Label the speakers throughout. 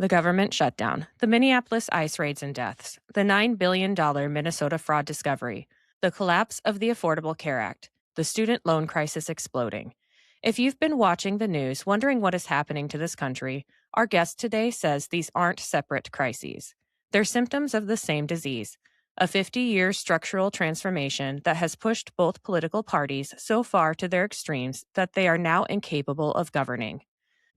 Speaker 1: The government shutdown, the Minneapolis ice raids and deaths, the $9 billion Minnesota fraud discovery, the collapse of the Affordable Care Act, the student loan crisis exploding. If you've been watching the news wondering what is happening to this country, our guest today says these aren't separate crises. They're symptoms of the same disease, a 50-year structural transformation that has pushed both political parties so far to their extremes that they are now incapable of governing.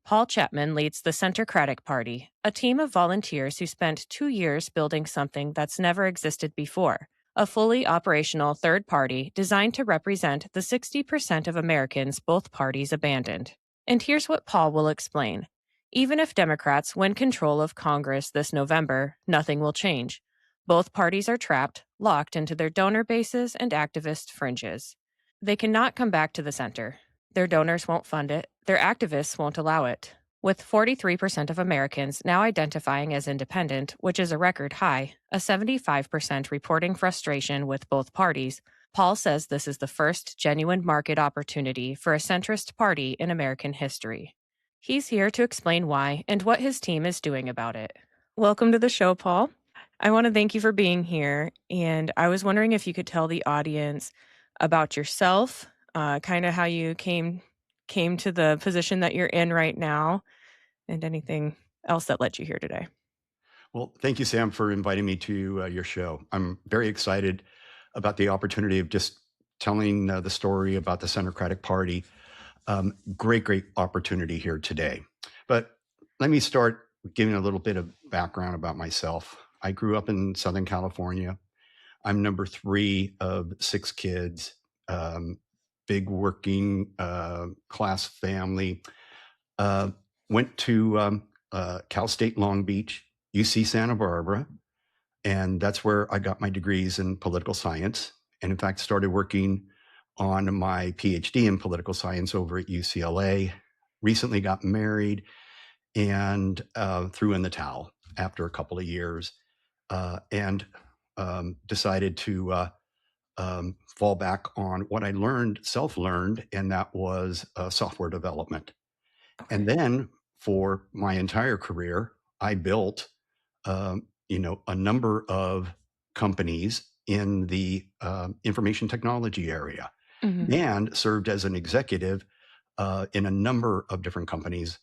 Speaker 1: Paul Chapman leads the Centercratic Party, a team of volunteers who spent 2 years building something that's never existed before, a fully operational third party designed to represent the 60% of Americans both parties abandoned. And here's what Paul will explain. Even if Democrats win control of Congress this November, nothing will change. Both parties are trapped, locked into their donor bases and activist fringes. They cannot come back to the center. Their donors won't fund it. Their activists won't allow it. With 43% of Americans now identifying as independent, which is a record high, a 75% reporting frustration with both parties, Paul says this is the first genuine market opportunity for a centrist party in American history. He's here to explain why and what his team is doing about it. Welcome to the show, Paul. I want to thank you for being here, and I was wondering if you could tell the audience about yourself, kind of how you came to the position that you're in right now, and anything else that led you here today.
Speaker 2: Well, thank you, Sam, for inviting me to your show. I'm very excited about the opportunity of just telling the story about the Centercratic Party. Great opportunity here today. But let me start giving a little bit of background about myself. I grew up in Southern California. I'm number 3 of 6 kids, big working class family. Went to Cal State Long Beach, UC Santa Barbara, and that's where I got my degrees in political science. And in fact, started working on my PhD in political science over at UCLA. Recently got married and threw in the towel after a couple of years and decided to fall back on what I learned, self-learned, and that was software development.
Speaker 1: Okay.
Speaker 2: And then for my entire career, I built, a number of companies in the information technology area
Speaker 1: Mm-hmm.
Speaker 2: and served as an executive in a number of different companies.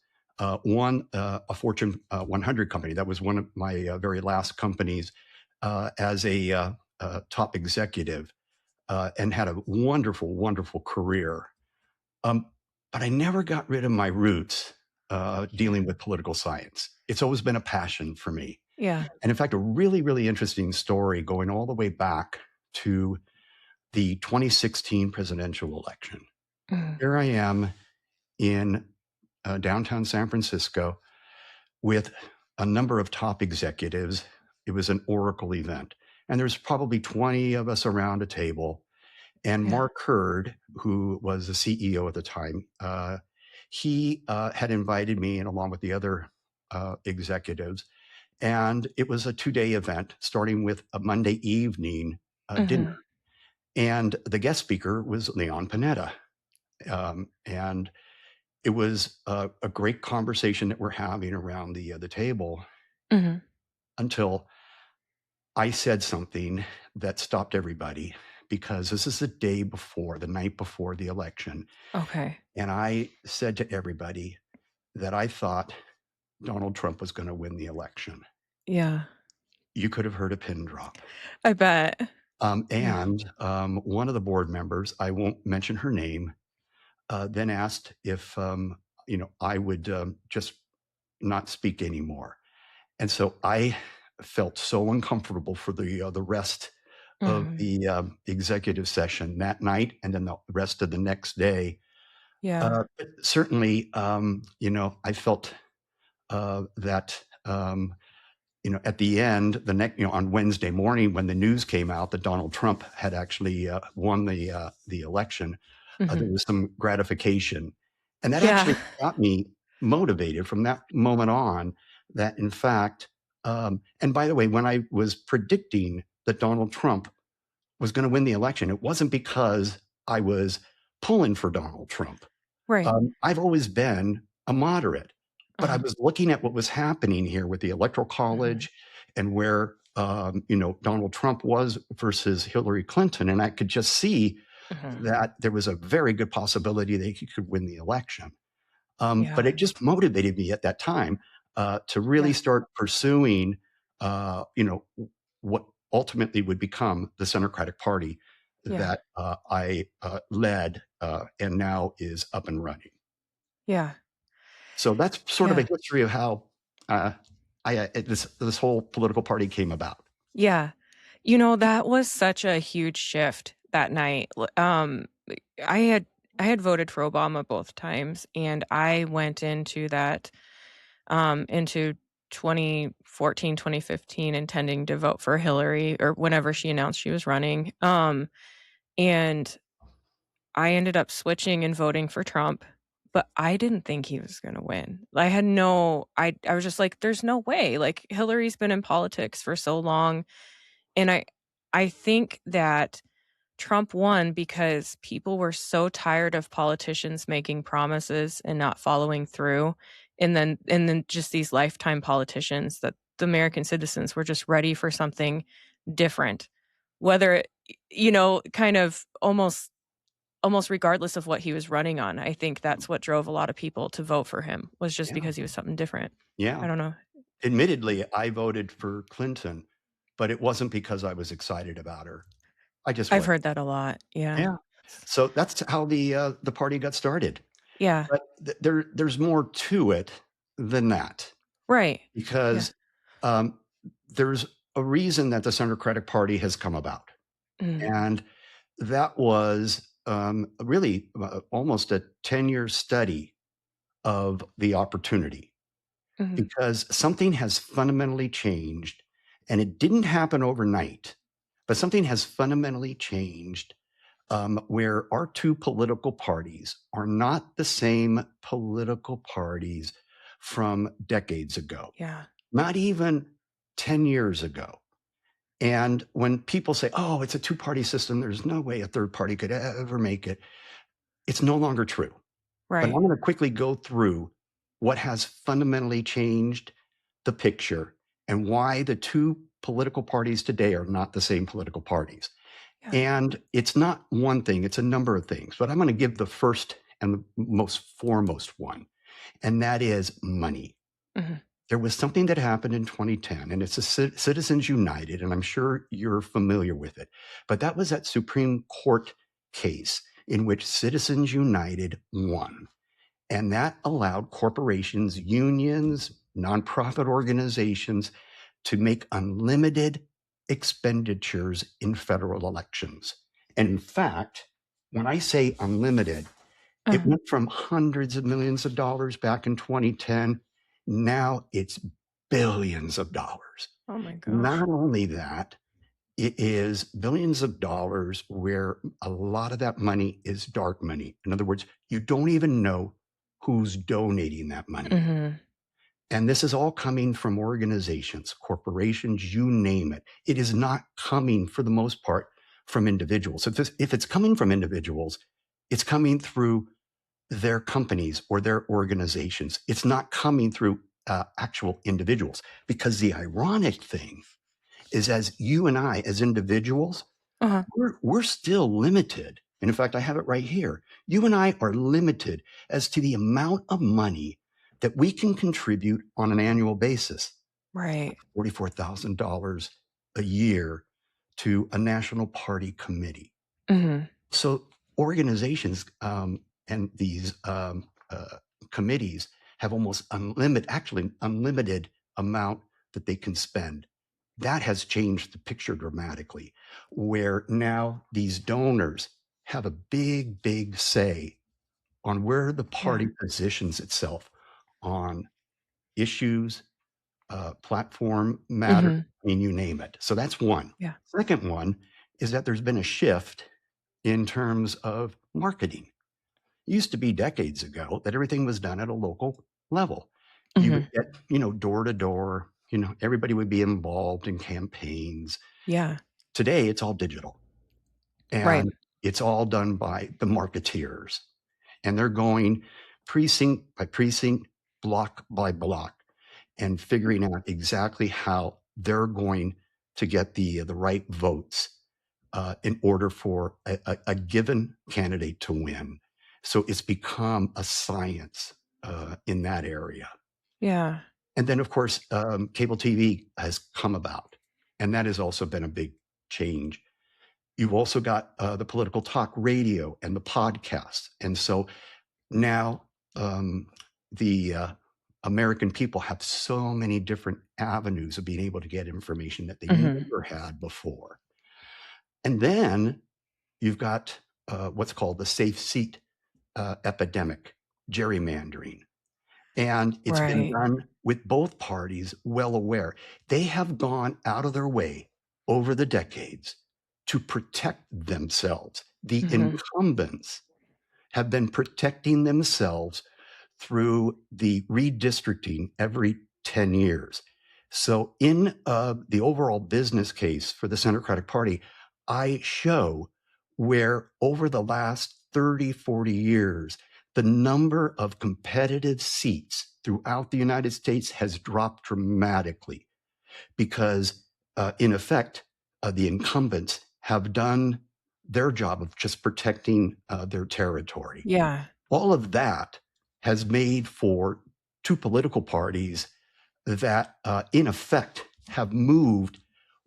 Speaker 2: One, a Fortune 100 company. That was one of my very last companies as a top executive and had a wonderful career. But I never got rid of my roots dealing with political science. It's always been a passion for me.
Speaker 1: Yeah.
Speaker 2: And in fact, a really interesting story going all the way back to the 2016 presidential election.
Speaker 1: Mm-hmm.
Speaker 2: Here I am in downtown San Francisco with a number of top executives. It was an Oracle event. And there's probably 20 of us around a table. And
Speaker 1: Yeah.
Speaker 2: Mark Hurd, who was the CEO at the time, he had invited me and along with the other executives. And it was a 2-day event starting with a Monday evening
Speaker 1: Mm-hmm.
Speaker 2: dinner. And the guest speaker was Leon Panetta. And it was a great conversation that we're having around the table
Speaker 1: Mm-hmm.
Speaker 2: until I said something that stopped everybody because this is the night before the election.
Speaker 1: Okay.
Speaker 2: And I said to everybody that I thought Donald Trump was going to win the election.
Speaker 1: Yeah.
Speaker 2: You could have heard a pin drop.
Speaker 1: I bet. Yeah.
Speaker 2: And one of the board members, I won't mention her name, then asked if I would just not speak anymore. And so I felt so uncomfortable for the rest of
Speaker 1: Mm-hmm.
Speaker 2: the executive session that night, and then the rest of the next day.
Speaker 1: Yeah.
Speaker 2: But certainly, I felt that. At the end, on Wednesday morning, when the news came out that Donald Trump had actually won the election,
Speaker 1: Mm-hmm.
Speaker 2: there was some gratification, and that
Speaker 1: Yeah.
Speaker 2: actually got me motivated from that moment on. That in fact, and by the way, when I was predicting that Donald Trump was going to win the election, it wasn't because I was pulling for Donald Trump.
Speaker 1: Right.
Speaker 2: I've always been a moderate. But I
Speaker 1: Uh-huh.
Speaker 2: was looking at what was happening here with the Electoral
Speaker 1: Mhm.
Speaker 2: College and where, Donald Trump was versus Hillary Clinton, and I could just see
Speaker 1: Mhm.
Speaker 2: that there was a very good possibility that he could win the election. But
Speaker 1: Yeah.
Speaker 2: it just motivated me at that time to really
Speaker 1: Yeah.
Speaker 2: start pursuing, what ultimately would become the Centercratic Party
Speaker 1: Yeah.
Speaker 2: that I led and now is up and running.
Speaker 1: Yeah.
Speaker 2: So that's sort of a
Speaker 1: Yeah.
Speaker 2: history of how uh, this whole political party came about.
Speaker 1: Yeah. That was such a huge shift that night. I had I had voted for Obama both times, and I went into 2014, 2015 intending to vote for Hillary or whenever she announced she was running. And I ended up switching and voting for Trump, but I didn't think he was gonna win. I was just like, "There's no way." Like, Hillary's been in politics for so long, and I think that Trump won because people were so tired of politicians making promises and not following through, and then just these lifetime politicians that the American citizens were just ready for something different. Whether kind of almost regardless of what he was running on. I think that's what drove a lot of people to vote for him, was just
Speaker 2: Yeah,
Speaker 1: because he was something different.
Speaker 2: yeah.
Speaker 1: I don't know.
Speaker 2: Admittedly, I voted for Clinton, but it wasn't because I was excited about her. I just
Speaker 1: I've
Speaker 2: was.
Speaker 1: heard that a lot. Yeah.
Speaker 2: Yeah. So that's how the party got started.
Speaker 1: Yeah.
Speaker 2: But there's more to it than that
Speaker 1: Right. Yeah.
Speaker 2: because um, there's a reason that the Democratic Party has come about,
Speaker 1: Mhm.
Speaker 2: and that was really almost a 10-year study of the opportunity
Speaker 1: Mhm.
Speaker 2: because something has fundamentally changed, and it didn't happen overnight, but something has fundamentally changed where our two political parties are not the same political parties from decades ago,
Speaker 1: Yeah.
Speaker 2: not even 10 years ago. And when people say, oh, it's a two-party system, there's no way a third party could ever make it, it's no longer true. But I'm
Speaker 1: Right.
Speaker 2: going to quickly go through what has fundamentally changed the picture and why the two political parties today are not the same political parties.
Speaker 1: Yeah.
Speaker 2: And it's not one thing, it's a number of things, but I'm going to give the first and the most foremost one, and that is money.
Speaker 1: Mhm.
Speaker 2: There was something that happened in 2010, and it's a Citizens United, and I'm sure you're familiar with it. But that was that Supreme Court case in which Citizens United won. And that allowed corporations, unions, nonprofit organizations to make unlimited expenditures in federal elections. And in fact, when I say unlimited, it
Speaker 1: Uh-huh.
Speaker 2: went from hundreds of millions of dollars back in 2010. Now it's billions of dollars.
Speaker 1: Oh my gosh.
Speaker 2: Not only that, it is billions of dollars where a lot of that money is dark money. In other words, you don't even know who's donating that money.
Speaker 1: Mhm.
Speaker 2: And this is all coming from organizations, corporations, you name it. It is not coming for the most part from individuals. If it's coming from individuals, it's coming through their companies or their organizations. It's not coming through actual individuals. Because the ironic thing is, as you and I, as individuals,
Speaker 1: Uh-huh.
Speaker 2: we're still limited. And in fact, I have it right here. You and I are limited as to the amount of money that we can contribute on an annual basis.
Speaker 1: Right.
Speaker 2: $44,000 a year to a national party committee.
Speaker 1: Mhm.
Speaker 2: So organizations and these committees have almost unlimited amount that they can spend. That has changed the picture dramatically, where now these donors have a big say on where the
Speaker 1: Yeah.
Speaker 2: party positions itself on issues, platform matter.
Speaker 1: Mhm.
Speaker 2: I mean, you name it. So that's one.
Speaker 1: Yeah.
Speaker 2: Second one is that there's been a shift in terms of marketing. It used to be decades ago that everything was done at a local level. You would
Speaker 1: Mhm.
Speaker 2: get, door to door, everybody would be involved in campaigns.
Speaker 1: Yeah.
Speaker 2: Today, it's all digital
Speaker 1: Right.
Speaker 2: and it's all done by the marketeers. And they're going precinct by precinct, block by block and figuring out exactly how they're going to get the right votes in order for a given candidate to win. So it's become a science in that area.
Speaker 1: Yeah.
Speaker 2: And then, of course, cable TV has come about, and that has also been a big change. You've also got the political talk radio and the podcast. And so now the American people have so many different avenues of being able to get information that they
Speaker 1: Mhm.
Speaker 2: never had before. And then you've got what's called the safe seat epidemic, gerrymandering. And it's been
Speaker 1: Right.
Speaker 2: done with both parties well aware. They have gone out of their way over the decades to protect themselves. The
Speaker 1: Mhm.
Speaker 2: incumbents have been protecting themselves through the redistricting every 10 years. So, in the overall business case for the Centercratic Party, I show where over the last 30, 40 years, the number of competitive seats throughout the United States has dropped dramatically because, in effect, the incumbents have done their job of just protecting their territory.
Speaker 1: Yeah.
Speaker 2: All of that has made for two political parties that, in effect, have moved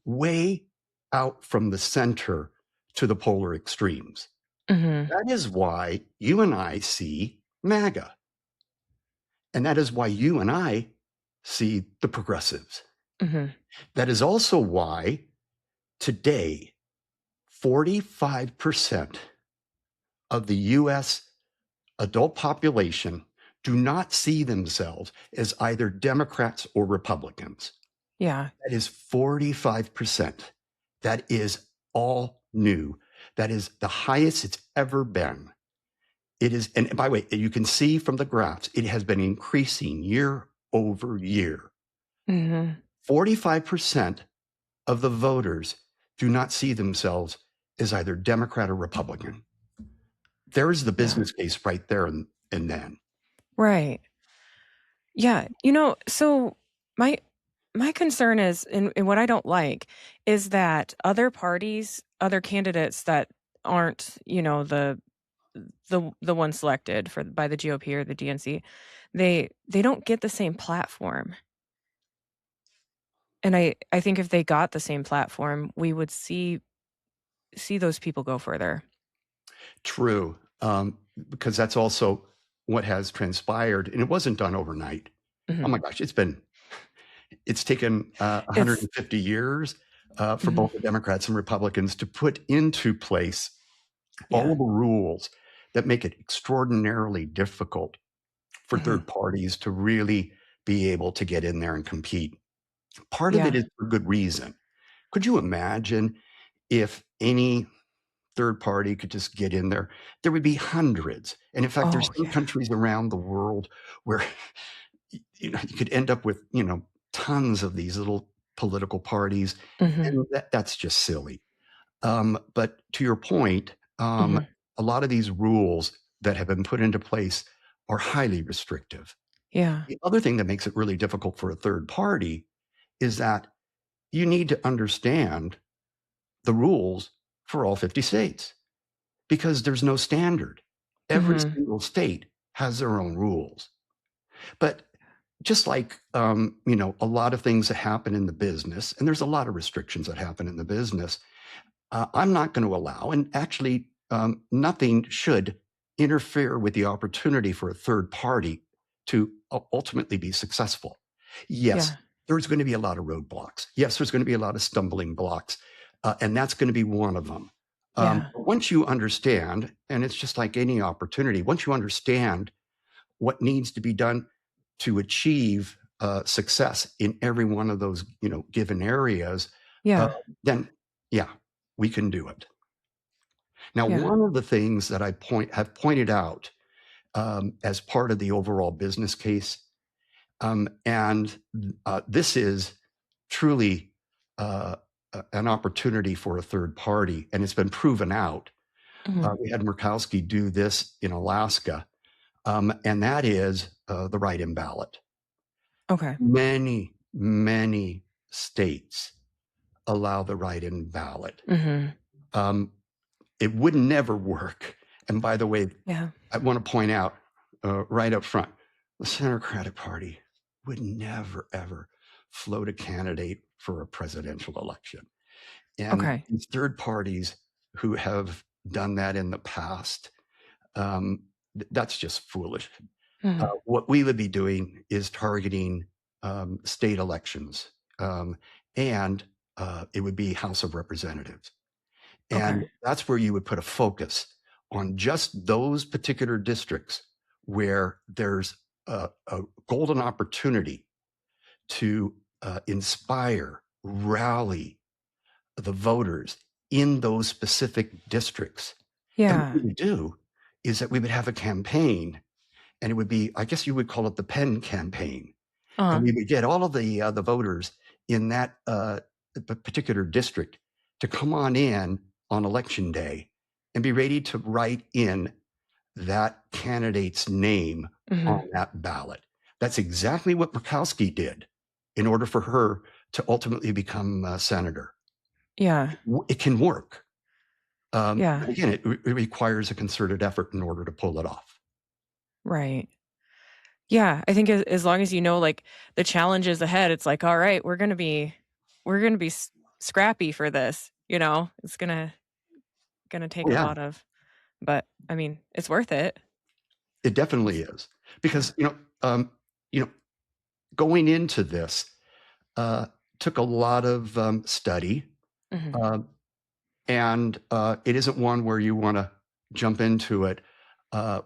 Speaker 2: way out from the center to the polar extremes.
Speaker 1: Mhm.
Speaker 2: That is why you and I see MAGA. And that is why you and I see the progressives.
Speaker 1: Mhm.
Speaker 2: That is also why today, 45% of the US adult population do not see themselves as either Democrats or Republicans.
Speaker 1: Yeah.
Speaker 2: That is 45%. That is all new. That is the highest it's ever been. It is, and by the way, you can see from the graphs, it has been increasing year over year.
Speaker 1: Mhm.
Speaker 2: 45% of the voters do not see themselves as either Democrat or Republican. There's the
Speaker 1: Yeah.
Speaker 2: business case right there and then.
Speaker 1: Right. Yeah. So my my concern is, and what I don't like is that other parties, other candidates that aren't, the one selected for by the GOP or the DNC, they don't get the same platform. And I think if they got the same platform, we would see those people go further.
Speaker 2: True, because that's also what has transpired, and it wasn't done overnight. Oh
Speaker 1: Mhm.
Speaker 2: my gosh, it's taken
Speaker 1: It's
Speaker 2: 150 years for
Speaker 1: Mhm.
Speaker 2: both the Democrats and Republicans to put into place all
Speaker 1: Yeah.
Speaker 2: of the rules that make it extraordinarily difficult for
Speaker 1: Mhm.
Speaker 2: third parties to really be able to get in there and compete. Part of it
Speaker 1: Yeah.
Speaker 2: is for good reason. Could you imagine if any third party could just get in there? There would be hundreds. And in fact, there's
Speaker 1: Oh,
Speaker 2: some
Speaker 1: yeah.
Speaker 2: countries around the world where you could end up with, tons of these little political parties,
Speaker 1: Mhm.
Speaker 2: and that's just silly. But to your point,
Speaker 1: Mhm.
Speaker 2: a lot of these rules that have been put into place are highly restrictive.
Speaker 1: Yeah.
Speaker 2: The other thing that makes it really difficult for a third party is that you need to understand the rules for all 50 states because there's no standard. Every
Speaker 1: Mhm.
Speaker 2: single state has their own rules. But just like a lot of things that happen in the business, and there's a lot of restrictions that happen in the business, I'm not going to allow, and actually, nothing should interfere with the opportunity for a third party to ultimately be successful. Yes,
Speaker 1: Yeah.
Speaker 2: there's going to be a lot of roadblocks. Yes, there's going to be a lot of stumbling blocks, and that's going to be one of them.
Speaker 1: Yeah.
Speaker 2: Once you understand, and it's just like any opportunity, once you understand what needs to be done to achieve success in every one of those given areas, uh,
Speaker 1: Yeah.
Speaker 2: then yeah, we can do it. Now,
Speaker 1: Yeah.
Speaker 2: one of the things that have pointed out as part of the overall business case, and this is truly an opportunity for a third party, and it's been proven out.
Speaker 1: Mhm.
Speaker 2: We had Murkowski do this in Alaska, and that is the write-in ballot.
Speaker 1: Okay.
Speaker 2: Many states allow the write-in ballot.
Speaker 1: Mhm.
Speaker 2: Um, it would never work. And by the way,
Speaker 1: Yeah.
Speaker 2: I want to point out right up front, the Centercratic Party would never, ever float a candidate for a presidential election. And
Speaker 1: Okay.
Speaker 2: these third parties who have done that in the past, um, that's just foolish.
Speaker 1: Mhm.
Speaker 2: What we would be doing is targeting state elections, and it would be House of Representatives. And
Speaker 1: Okay.
Speaker 2: that's where you would put a focus on just those particular districts where there's a golden opportunity to inspire, rally the voters in those specific districts. And what
Speaker 1: Yeah.
Speaker 2: we would do is that we would have a campaign, and it would be, I guess you would call it the pen campaign. And
Speaker 1: Uh-huh.
Speaker 2: we would get all of the voters in that particular district to come on election day and be ready to write in that candidate's name on
Speaker 1: Mhm.
Speaker 2: that ballot. That's exactly what Murkowski did in order for her to ultimately become senator.
Speaker 1: Yeah.
Speaker 2: It can work.
Speaker 1: Yeah.
Speaker 2: But again, it requires a concerted effort in order to pull it off.
Speaker 1: Right. Yeah, I think as long as you know, like, the challenges ahead, it's like, "All right, we're gonna be scrappy for this," you know? It's gonna
Speaker 2: Oh,
Speaker 1: take a
Speaker 2: yeah,
Speaker 1: lot of but, I mean, it's worth it.
Speaker 2: it definitely
Speaker 1: It's
Speaker 2: is.
Speaker 1: yeah.
Speaker 2: Because, you know, going into this, uh, took a lot of study,
Speaker 1: Mhm.
Speaker 2: uh, and it isn't one where you want to jump into it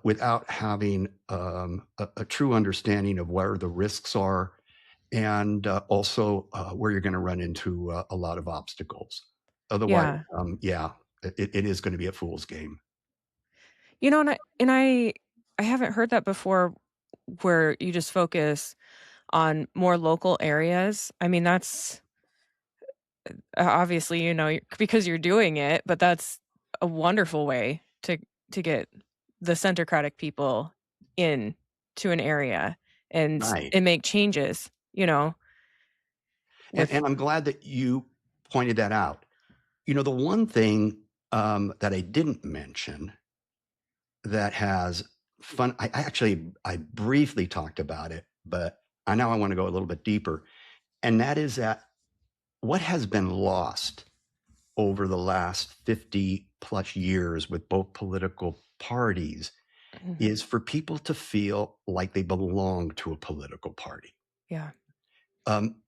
Speaker 2: without having a true understanding of where the risks are and also where you're going to run into a lot of obstacles. Otherwise,
Speaker 1: Yeah.
Speaker 2: yeah, it is going to be a fool's game.
Speaker 1: You know, and I haven't heard that before where you just focus on more local areas. I mean, that's obviously, because you're doing it, but that's a wonderful way to get the Centercratic people in to an area
Speaker 2: Right.
Speaker 1: and make changes, with
Speaker 2: And I'm glad that you pointed that out. The one thing that I didn't mention that has fun, I briefly talked about it, but I now I want to go a little bit deeper. And that is that what has been lost over the last 50 plus years with both political parties
Speaker 1: Mhm.
Speaker 2: is for people to feel like they belong to a political party.
Speaker 1: Yeah.
Speaker 2: Um,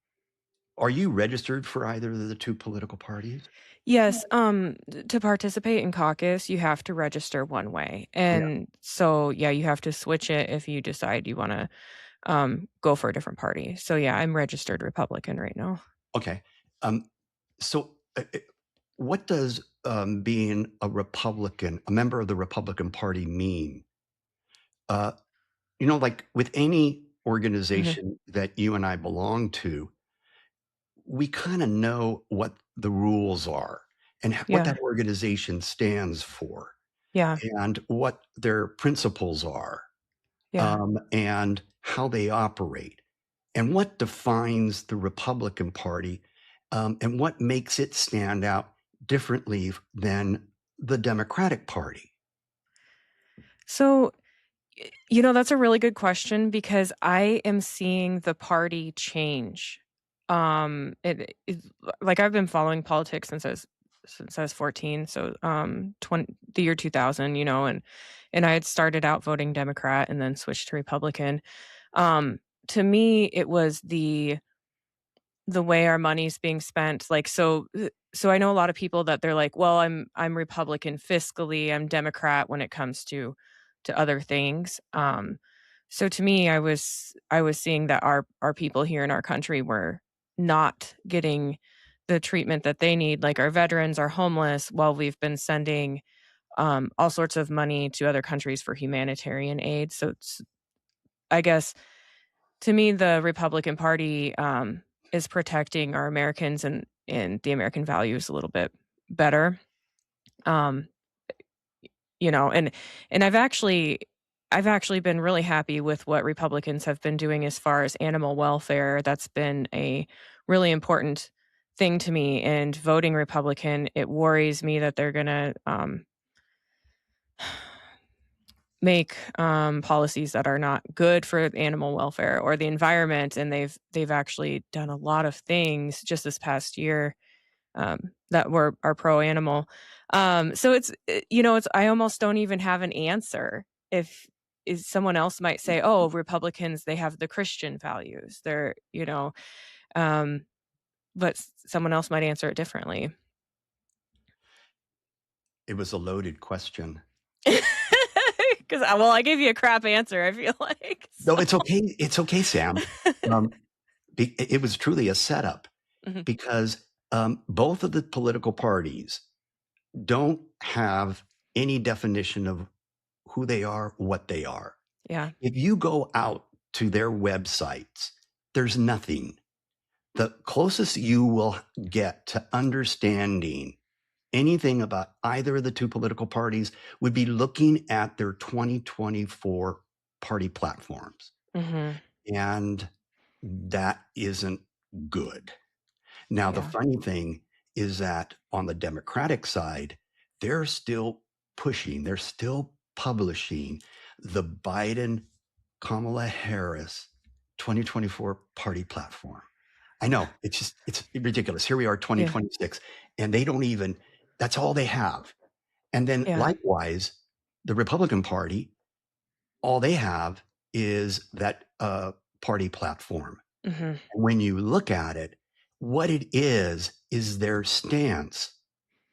Speaker 2: are you registered for either of the two political parties?
Speaker 1: Yes, to participate in caucus, you have to register one way,
Speaker 2: Yeah.
Speaker 1: and so, yeah, you have to switch it if you decide you wanna, go for a different party. So, yeah, I'm registered Republican right now.
Speaker 2: Okay. Um, so, what does being a Republican, a member of the Republican Party, mean? Uh, like with any
Speaker 1: Mhm.
Speaker 2: organization that you and I belong to, we kind of know what the rules are and what
Speaker 1: Yeah,
Speaker 2: that organization stands for
Speaker 1: yeah,
Speaker 2: and what their principles are,
Speaker 1: yeah.
Speaker 2: and how they operate and what defines the Republican Party, and what makes it stand out differently than the Democratic Party.
Speaker 1: So, that's a really good question because I am seeing the party change. Like I've been following politics since I was 14, so 20, the year 2000, and I had started out voting Democrat and then switched to Republican. Um, to me, it was the way our money's being spent, like, so I know a lot of people that they're like, "Well, I'm Republican fiscally, I'm Democrat when it comes to other things." So to me, I was seeing that our people here in our country were not getting the treatment that they need, like, our veterans are homeless while we've been sending, all sorts of money to other countries for humanitarian aid, so it's I guess to me, the Republican Party, is protecting our Americans and the American values a little bit better. Um, and I've actually I've actually been really happy with what Republicans have been doing as far as animal welfare. That's been a really important thing to me, and voting Republican, it worries me that they're gonna, make, policies that are not good for animal welfare or the environment, and they've actually done a lot of things just this past year, that were are pro-animal. So it's I almost don't even have an answer. If is someone else might say, "Oh, Republicans, they have the Christian values." Um, but someone else might answer it differently.
Speaker 2: It was a loaded question.
Speaker 1: 'Cause well, I gave you a crap answer, I feel like,
Speaker 2: No,
Speaker 1: so
Speaker 2: it's okay. It's okay, Sam. Um, it was truly a setup
Speaker 1: Mhm.
Speaker 2: because both of the political parties don't have any definition of who they are, what they are.
Speaker 1: Yeah.
Speaker 2: If you go out to their websites, there's nothing. The closest you will get to understanding anything about either of the two political parties would be looking at their 2024 party platforms.
Speaker 1: Mhm.
Speaker 2: And that isn't good. Now, the
Speaker 1: Yeah.
Speaker 2: funny thing is that on the Democratic side, they're still pushing, they're still publishing the Biden Kamala Harris 2024 party platform. I know it's ridiculous. Here we are,
Speaker 1: Yeah.
Speaker 2: 2026, and they don't even, that's all they have. And then
Speaker 1: Yeah.
Speaker 2: likewise, the Republican Party, all they have is that party platform.
Speaker 1: Mhm.
Speaker 2: When you look at it, what it is their stance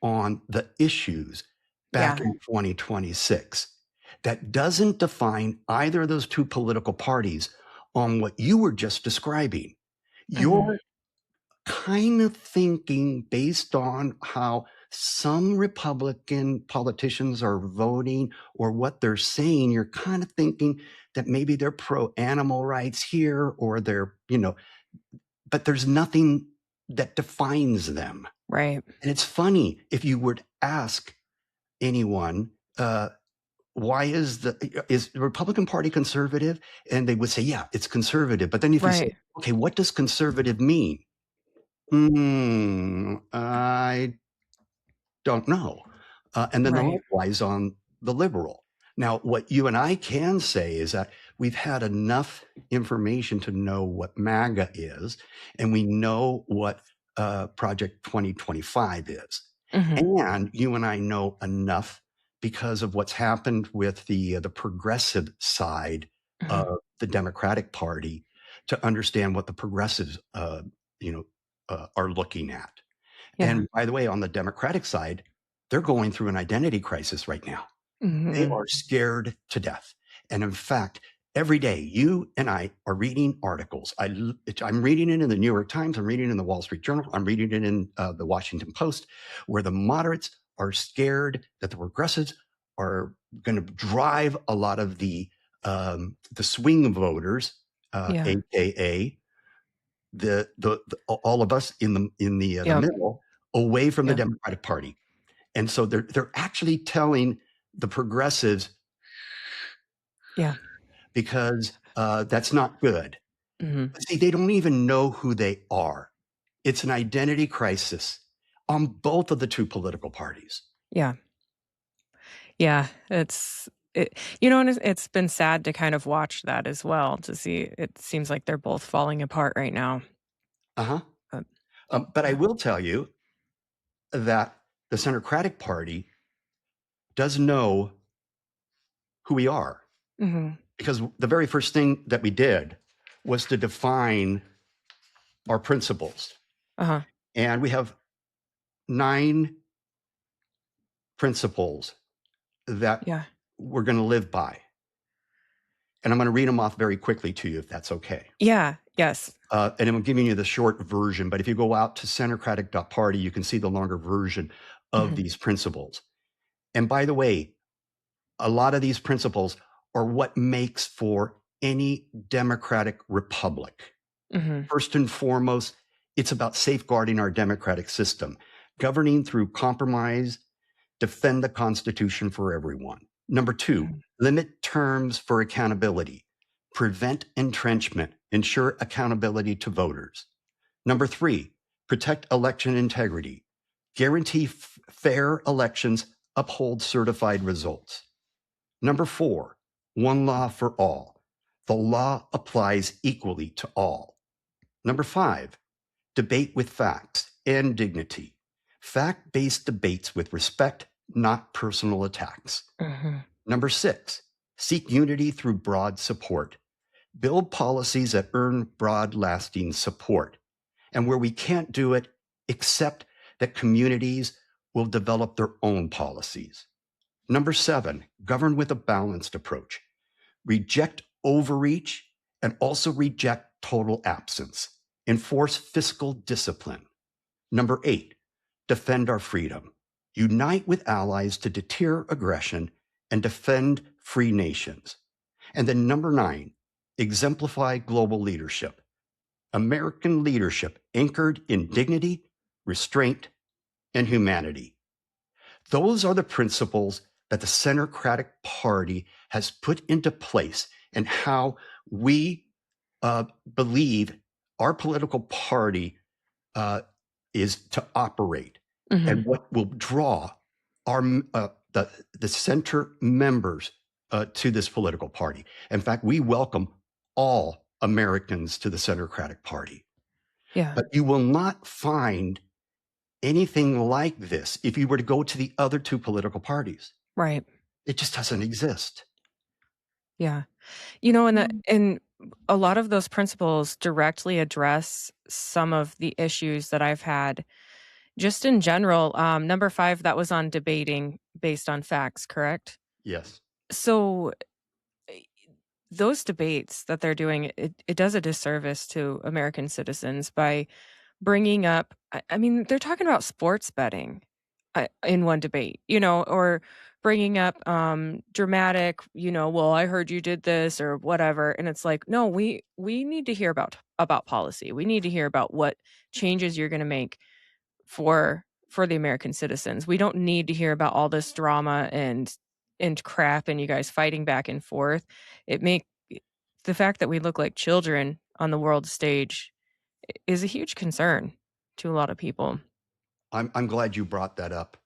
Speaker 2: on the issues back
Speaker 1: Yeah.
Speaker 2: in 2026 that doesn't define either of those two political parties on what you were just describing.
Speaker 1: Mhm.
Speaker 2: You're kind of thinking based on how some Republican politicians are voting or what they're saying, you're kind of thinking that maybe they're pro animal rights here or they're, but there's nothing that defines them.
Speaker 1: Right.
Speaker 2: And it's funny if you were to ask anyone, why is the Republican Party conservative? And they would say, yeah, it's conservative. But then if you say,
Speaker 1: Right.
Speaker 2: okay, what does conservative mean? I don't know. And then
Speaker 1: Right.
Speaker 2: likewise on the liberal. Now, what you and I can say is that we've had enough information to know what MAGA is, and we know what Project 2025 is.
Speaker 1: Mhm.
Speaker 2: And you and I know enough because of what's happened with the progressive side of
Speaker 1: Mhm.
Speaker 2: the Democratic Party to understand what the progressives, you know, are looking at.
Speaker 1: Yeah.
Speaker 2: And by the way, on the Democratic side, they're going through an identity crisis right now. They
Speaker 1: Mhm.
Speaker 2: are scared to death. And in fact, every day you and I are reading articles. I'm reading it in the New York Times. I'm reading it in the Wall Street Journal. I'm reading it in the Washington Post, where the moderates are scared that the progressives are going to drive a lot of the swing voters,
Speaker 1: Yeah.
Speaker 2: aka the all of us in the
Speaker 1: Yep.
Speaker 2: middle, away from the
Speaker 1: Yeah.
Speaker 2: Democratic Party. And so they're actually telling the progressives
Speaker 1: Yeah.
Speaker 2: because that's not good.
Speaker 1: Mhm.
Speaker 2: But see, they don't even know who they are. It's an identity crisis on both of the two political parties.
Speaker 1: Yeah. Yeah. And it's been sad to kind of watch that as well, to see it seems like they're both falling apart right now.
Speaker 2: Uh-huh.
Speaker 1: But
Speaker 2: But I
Speaker 1: yeah.
Speaker 2: will tell you that the Centercratic Party does know who we are
Speaker 1: Mhm.
Speaker 2: because the very first thing that we did was to define our principles.
Speaker 1: Uh-huh.
Speaker 2: And we have 9 principles that
Speaker 1: Yeah.
Speaker 2: we're going to live by. And I'm going to read them off very quickly to you, if that's okay.
Speaker 1: Yeah. Yes.
Speaker 2: And I'm giving you the short version, but if you go out to Centercratic Party, you can see the longer version of
Speaker 1: Mhm.
Speaker 2: these principles. And by the way, a lot of these principles are what makes for any democratic republic.
Speaker 1: Mhm.
Speaker 2: First and foremost, it's about safeguarding our democratic system, governing through compromise, defend the Constitution for everyone. Number two,
Speaker 1: Mhm.
Speaker 2: limit terms for accountability, prevent entrenchment, ensure accountability to voters. Number three, protect election integrity, guarantee fair elections, uphold certified results. Number four, one law for all. The law applies equally to all. Number five, debate with facts and dignity. Fact based debates with respect, not personal attacks.
Speaker 1: Mhm.
Speaker 2: Number six, seek unity through broad support. Build policies that earn broad, lasting support. And where we can't do it, accept that communities will develop their own policies. Number seven, govern with a balanced approach. Reject overreach and also reject total absence. Enforce fiscal discipline. Number eight, defend our freedom. Unite with allies to deter aggression and defend free nations. And then number nine, exemplify global leadership. American leadership anchored in dignity, restraint, and humanity. Those are the principles that the Centercratic Party has put into place and how we believe our political party uh, is to operate and
Speaker 1: Mhm.
Speaker 2: what will draw our the center members to this political party. In fact, we welcome all Americans to the Centercratic Party,
Speaker 1: Yeah.
Speaker 2: but you will not find anything like this if you were to go to the other two political parties.
Speaker 1: Right.
Speaker 2: It just doesn't exist.
Speaker 1: Yeah. And a lot of those principles directly address some of the issues that I've had just in general. Number 5, that was on debating based on facts, correct?
Speaker 2: Yes.
Speaker 1: So, eh, those debates that they're doing, it does a disservice to American citizens by bringing up I mean, they're talking about sports betting, in one debate, or bringing up, dramatic, "Well, I heard you did this," or whatever, and it's like, "No, we need to hear about policy. We need to hear about what changes you're gonna make for the American citizens. We don't need to hear about all this drama and crap and you guys fighting back and forth." It make the fact that we look like children on the world stage is a huge concern to a lot of people.
Speaker 2: I'm glad you brought that up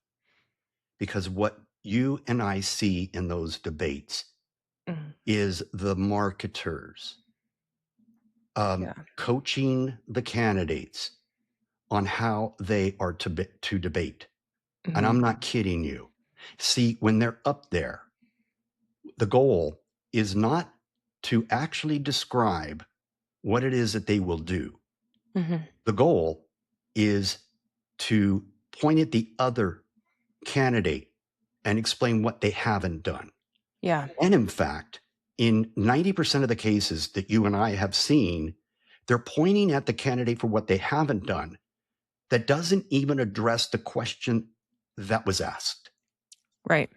Speaker 2: because what you and I see in those debates
Speaker 1: Mhm.
Speaker 2: is the marketers
Speaker 1: Yeah.
Speaker 2: coaching the candidates on how they are to debate. And
Speaker 1: Mhm.
Speaker 2: I'm not kidding you. See, when they're up there, the goal is not to actually describe what it is that they will do.
Speaker 1: Mhm.
Speaker 2: The goal is to point at the other candidate and explain what they haven't done.
Speaker 1: Yeah.
Speaker 2: And in fact, in 90% of the cases that you and I have seen, they're pointing at the candidate for what they haven't done that doesn't even address the question that was asked.
Speaker 1: Right.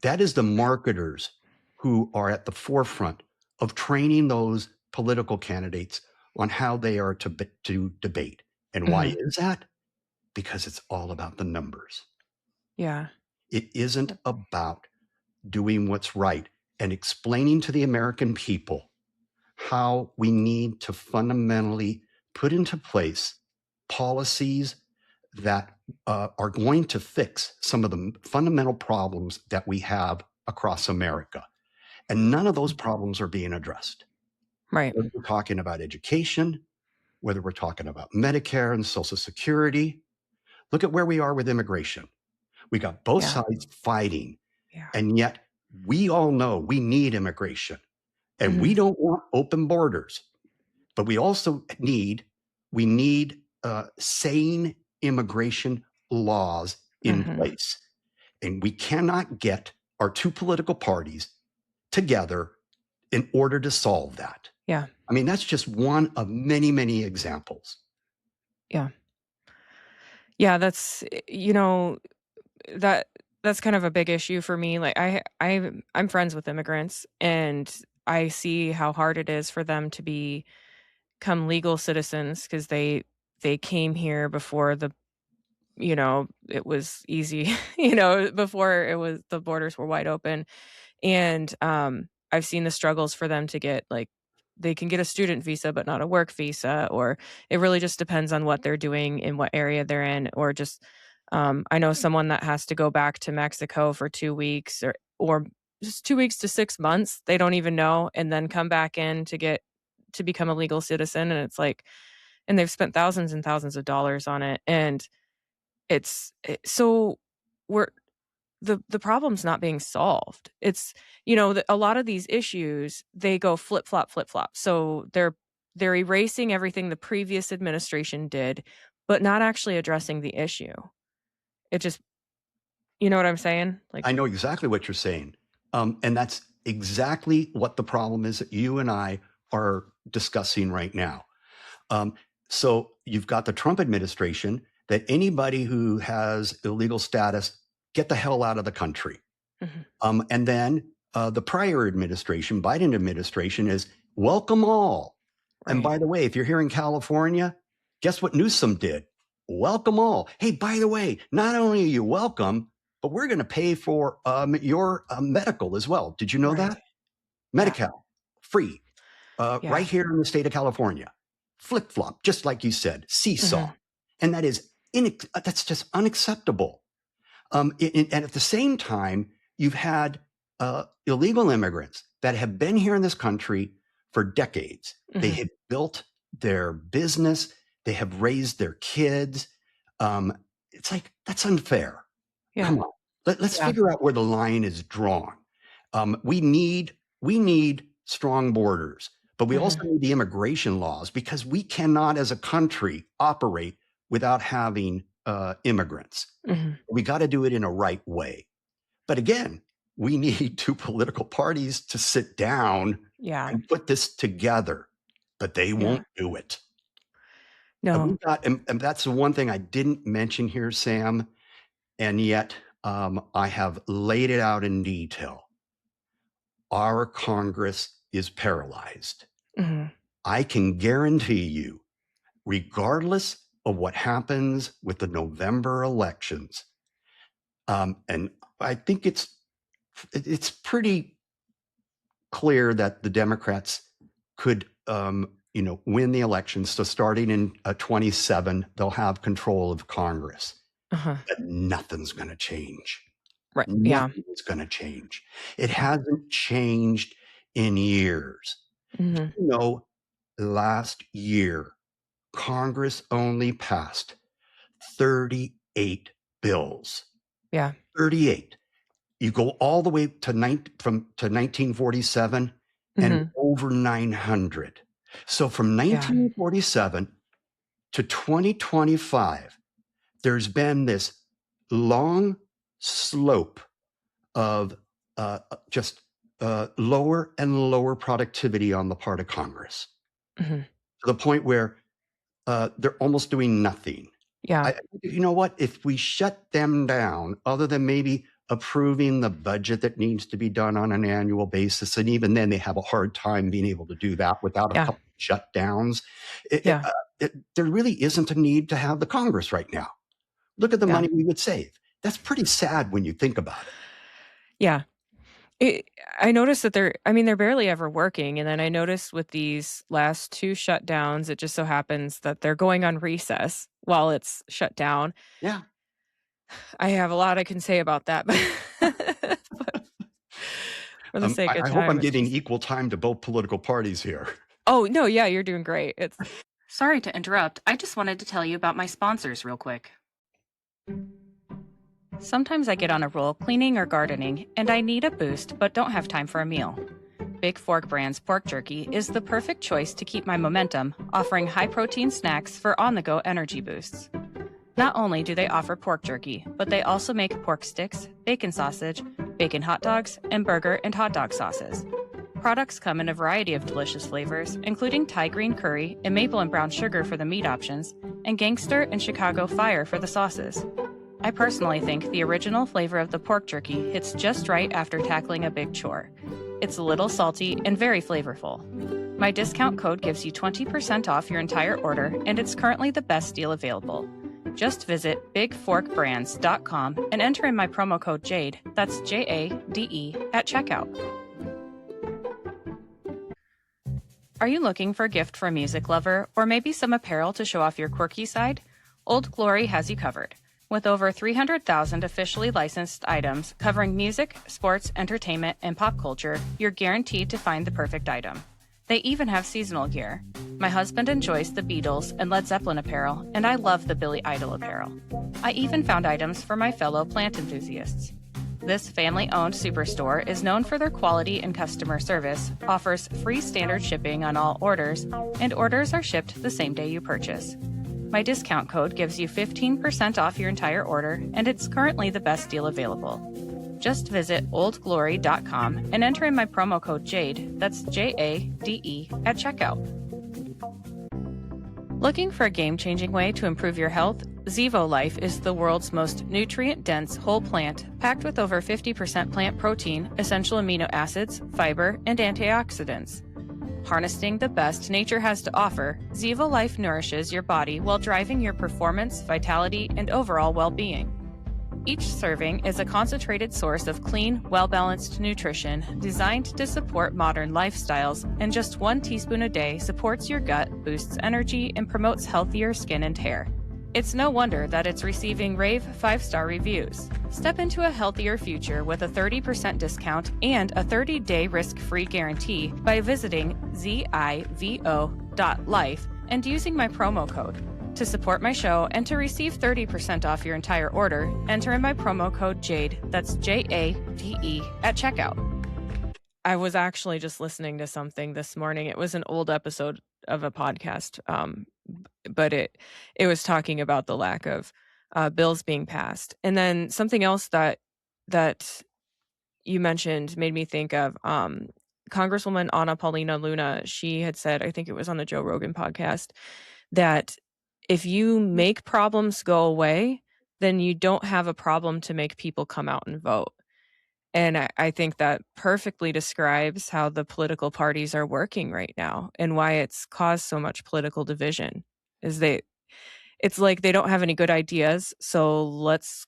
Speaker 2: That is the marketers who are at the forefront of training those political candidates on how they are to debate. And why
Speaker 1: Mhm.
Speaker 2: is that? Because it's all about the numbers.
Speaker 1: Yeah.
Speaker 2: It isn't about doing what's right and explaining to the American people how we need to fundamentally put into place policies that are going to fix some of the fundamental problems that we have across America. And none of those problems are being addressed.
Speaker 1: Right.
Speaker 2: Whether we're talking about education, whether we're talking about Medicare and Social Security, look at where we are with immigration. We got both
Speaker 1: Yeah.
Speaker 2: sides fighting,
Speaker 1: Yeah.
Speaker 2: and yet we all know we need immigration and we
Speaker 1: Mhm.
Speaker 2: don't want open borders. But we also need sane immigration laws in
Speaker 1: Mhm.
Speaker 2: place. And we cannot get our two political parties together in order to solve that.
Speaker 1: Yeah.
Speaker 2: I mean, that's just one of many, many examples.
Speaker 1: Yeah. Yeah, that that's kind of a big issue for me. Like I'm friends with immigrants and I see how hard it is for them to become legal citizens because they came here before it was easy, before the borders were wide open. And, I've seen the struggles for them to get, like they can get a student visa, but not a work visa, or it really just depends on what they're doing in what area they're in, or just, I know someone that has to go back to Mexico for 2 weeks or just 2 weeks to 6 months, they don't even know, and then come back in to become a legal citizen, and it's like and they've spent thousands and thousands of dollars on it, and so we're the problem's not being solved. It's a lot of these issues, they go flip flop, flip flop. So they're erasing everything the previous administration did, but not actually addressing the issue. It just, you know what I'm saying? Like,
Speaker 2: I know exactly what you're saying. And that's exactly what the problem is that you and I are discussing right now. So you've got the Trump administration that anybody who has illegal status, get the hell out of the country.
Speaker 1: mhm,
Speaker 2: And then the prior administration, Biden administration, is welcome all. And
Speaker 1: right,
Speaker 2: by the way, if you're here in California, guess what Newsom did? Welcome all. Hey, by the way, not only are you welcome, but we're going to pay for your medical as well. Did you know
Speaker 1: right.
Speaker 2: that?
Speaker 1: Yeah,
Speaker 2: Medi-Cal, free, right
Speaker 1: yeah.
Speaker 2: here in the state of California. Flip flop, just like you said, seesaw,
Speaker 1: Mhm,
Speaker 2: and that's just unacceptable. And at the same time, you've had illegal immigrants that have been here in this country for decades. They
Speaker 1: mhm.
Speaker 2: have built their business. They have raised their kids. Um, it's like, that's unfair.
Speaker 1: Yeah,
Speaker 2: Come on. Let's
Speaker 1: yeah.
Speaker 2: figure out where the line is drawn. We need strong borders, but we also
Speaker 1: Mhm,
Speaker 2: need the immigration laws because we cannot, as a country, operate without having immigrants.
Speaker 1: mhm.
Speaker 2: We got to do it in a right way. But again, we need two political parties to sit down
Speaker 1: Yeah,
Speaker 2: and put this together, but they
Speaker 1: yeah.
Speaker 2: won't do it. And
Speaker 1: No.
Speaker 2: and that's the one thing I didn't mention here, Sam, and yet I have laid it out in detail. Our Congress is paralyzed.
Speaker 1: Mhm,
Speaker 2: I can guarantee you, regardless of what happens with the November elections, and I think it's pretty clear that the Democrats could, win the elections. So starting in 27, they'll have control of Congress.
Speaker 1: uh-huh.
Speaker 2: But nothing's going to change.
Speaker 1: Right, yeah.
Speaker 2: Nothing is going to change. It hasn't changed in years.
Speaker 1: Mhm,
Speaker 2: You know, last year, Congress only passed 38 bills.
Speaker 1: yeah.
Speaker 2: 38. You go all the way to 1947 and
Speaker 1: Mhm,
Speaker 2: over 900. So from
Speaker 1: yeah.
Speaker 2: 1947 to 2025, there's been this long slope of just lower and lower productivity on the part of Congress
Speaker 1: Mhm,
Speaker 2: to the point where they're almost doing nothing.
Speaker 1: yeah,
Speaker 2: You know what? If we shut them down, other than maybe approving the budget that needs to be done on an annual basis, and even then they have a hard time being able to do that without a
Speaker 1: yeah,
Speaker 2: couple shutdowns,
Speaker 1: yeah,
Speaker 2: there really isn't a need to have the Congress right now. Look at the
Speaker 1: yeah,
Speaker 2: money we would save. That's pretty sad when you think about it.
Speaker 1: yeah. It I noticed that they're barely ever working, and then I noticed with these last 2 shutdowns, it just so happens that they're going on recess while it's shut down.
Speaker 2: Yeah.
Speaker 1: I have a lot I can say about that, but for the sake of
Speaker 2: I hope I'm
Speaker 1: time, it's
Speaker 2: giving
Speaker 1: just
Speaker 2: equal time to both political parties here.
Speaker 1: Oh, no, yeah, you're doing great. It's
Speaker 3: Sorry to interrupt. I just wanted to tell you about my sponsors real quick. Sometimes I get on a roll cleaning or gardening, and I need a boost but don't have time for a meal. Big Fork Brand's pork jerky is the perfect choice to keep my momentum, offering high protein snacks for on the go energy boosts. Not only do they offer pork jerky, but they also make pork sticks, bacon sausage, bacon hot dogs, and burger and hot dog sauces. Products come in a variety of delicious flavors, including Thai green curry and maple and brown sugar for the meat options, and gangster and Chicago fire for the sauces. I personally think the original flavor of the pork jerky hits just right after tackling a big chore. It's a little salty and very flavorful. My discount code gives you 20% off your entire order, and it's currently the best deal available. Just visit bigforkbrands.com and enter in my promo code JADE, that's JADE, at checkout. Are you looking for a gift for a music lover or maybe some apparel to show off your quirky side? Old Glory has you covered. With over 300,000 officially licensed items covering music, sports, entertainment, and pop culture, you're guaranteed to find the perfect item. They even have seasonal gear. My husband enjoys the Beatles and Led Zeppelin apparel, and I love the Billy Idol apparel. I even found items for my fellow plant enthusiasts. This family-owned superstore is known for their quality and customer service, offers free standard shipping on all orders, and orders are shipped the same day you purchase. My discount code gives you 15% off your entire order, and it's currently the best deal available. Just visit oldglory.com and enter in my promo code JADE, that's JADE, at checkout. Looking for a game-changing way to improve your health? Zevo Life is the world's most nutrient-dense whole plant, packed with over 50% plant protein, essential amino acids, fiber, and antioxidants. Harnessing the best nature has to offer, Zevo Life nourishes your body while driving your performance, vitality, and overall well-being. Each serving is a concentrated source of clean, well-balanced nutrition designed to support modern lifestyles, and just 1 teaspoon a day supports your gut, boosts energy, and promotes healthier skin and hair. It's no wonder that it's receiving rave 5-star reviews. Step into a healthier future with a 30% discount and a 30-day risk-free guarantee by visiting zivo.life and using my promo code. To support my show and to receive 30% off your entire order, enter in my promo code JADE, that's JADE, at checkout.
Speaker 1: I was actually just listening to something this morning. It was an old episode of a podcast, but it was talking about the lack of bills being passed. And then something else that you mentioned made me think of Congresswoman Ana Paulina Luna. She had said, I think it was on the Joe Rogan podcast, that if you make problems go away, then you don't have a problem to make people come out and vote. And I think that perfectly describes how the political parties are working right now and why it's caused so much political division. It's like they don't have any good ideas, so let's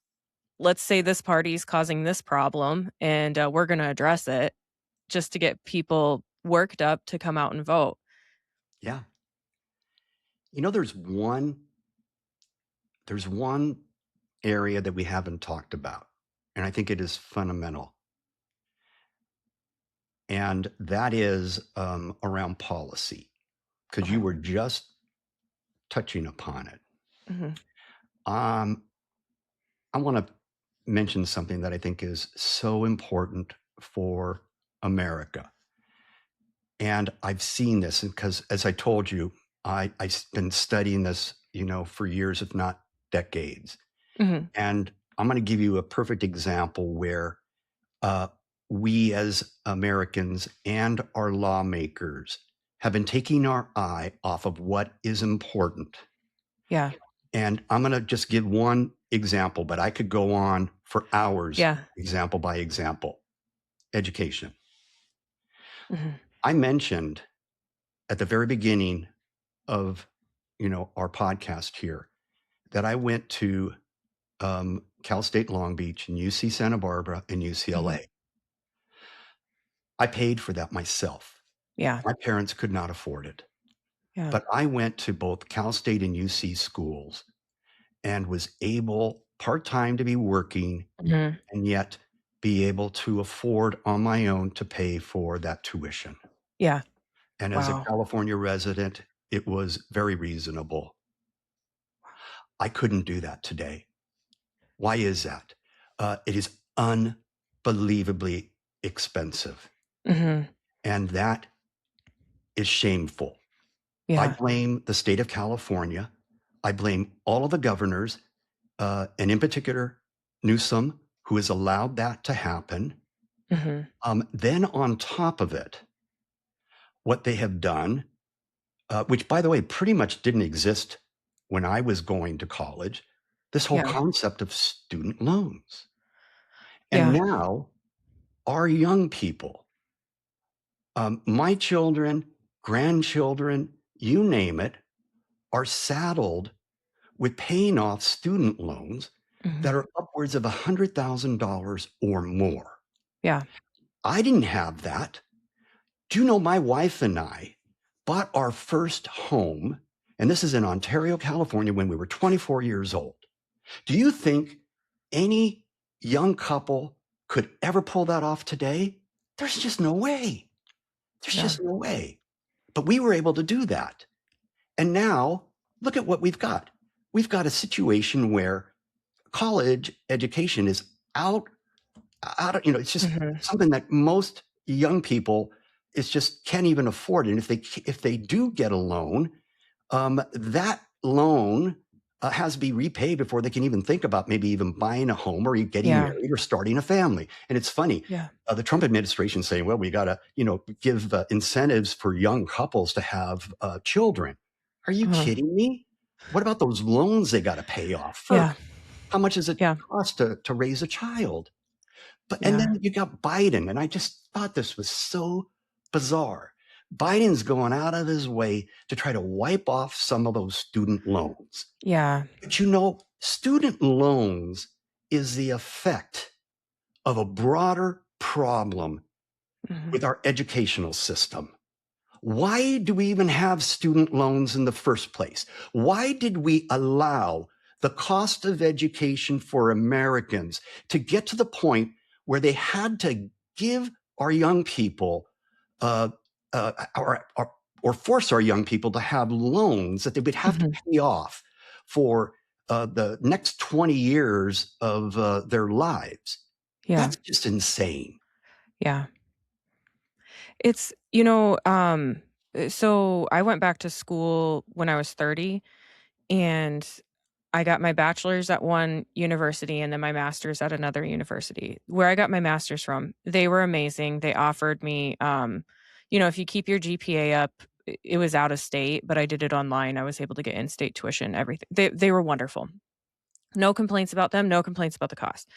Speaker 1: say this party is causing this problem, and we're going to address it just to get people worked up to come out and vote.
Speaker 2: Yeah. You know, there's one area that we haven't talked about, and I think it is fundamental. And that is around policy, because you were just touching upon it.
Speaker 1: Mm-hmm.
Speaker 2: I want to mention something that I think is so important for America. And I've seen this because, as I told you, I've been studying this, for years, if not decades.
Speaker 1: Mm-hmm.
Speaker 2: And I'm going to give you a perfect example where we as Americans and our lawmakers have been taking our eye off of what is important.
Speaker 1: Yeah.
Speaker 2: And I'm going to just give one example, but I could go on for hours, example by example. Education.
Speaker 1: Mm-hmm.
Speaker 2: I mentioned at the very beginning of, our podcast here that I went to Cal State Long Beach and UC Santa Barbara and UCLA.
Speaker 1: Mm-hmm.
Speaker 2: I paid for that myself.
Speaker 1: Yeah.
Speaker 2: My parents could not afford it.
Speaker 1: Yeah.
Speaker 2: But I went to both Cal State and UC schools and was able part-time to be working
Speaker 1: Mm-hmm.
Speaker 2: and yet be able to afford on my own to pay for that tuition.
Speaker 1: Yeah.
Speaker 2: And as a California resident, it was very reasonable. I couldn't do that today. Why is that? It is unbelievably expensive.
Speaker 1: Mm-hmm.
Speaker 2: And that is shameful.
Speaker 1: Yeah.
Speaker 2: I blame the state of California. I blame all of the governors, and in particular, Newsom, who has allowed that to happen.
Speaker 1: Mm-hmm.
Speaker 2: Then on top of it, what they have done, which, by the way, pretty much didn't exist when I was going to college, this whole concept of student loans. And now our young people, my children, grandchildren, you name it, are saddled with paying off student loans that
Speaker 1: Mhm.
Speaker 2: are upwards of $100,000 or more.
Speaker 1: Yeah.
Speaker 2: I didn't have that. Do you know my wife and I bought our first home, and this is in Ontario, California, when we were 24 years old. Do you think any young couple could ever pull that off today? There's just no way. There's
Speaker 1: Yeah.
Speaker 2: just no way. But we were able to do that. And now look at what we've got. We've got a situation where college education is out of, it's just
Speaker 1: Mhm.
Speaker 2: something that most young people is just can't even afford. And if they do get a loan, that loan has to be repaid before they can even think about maybe even buying a home or getting
Speaker 1: Yeah.
Speaker 2: married or starting a family. And it's funny,
Speaker 1: Yeah.
Speaker 2: the Trump administration saying, well, we got to, give incentives for young couples to have children. Are you
Speaker 1: Uh-huh.
Speaker 2: kidding me? What about those loans they got to pay off first?
Speaker 1: Yeah.
Speaker 2: How much does it
Speaker 1: Yeah.
Speaker 2: cost to raise a child? And
Speaker 1: Yeah.
Speaker 2: then you got Biden, and I just thought this was so bizarre. Biden's going out of his way to try to wipe off some of those student loans.
Speaker 1: Yeah.
Speaker 2: But student loans is the effect of a broader problem
Speaker 1: Mhm.
Speaker 2: with our educational system. Why do we even have student loans in the first place? Why did we allow the cost of education for Americans to get to the point where they had to give our young people uh, or force our young people to have loans that they would have to
Speaker 1: Mhm.
Speaker 2: pay off for the next 20 years of their lives?
Speaker 1: Yeah.
Speaker 2: That's just insane.
Speaker 1: Yeah. It's so I went back to school when I was 30, and I got my bachelor's at one university and then my master's at another university. Where I got my master's from, they were amazing. They offered me, if you keep your GPA up, it was out of state, but I did it online. I was able to get in-state tuition, everything. They were wonderful. No complaints about them, no complaints about the cost.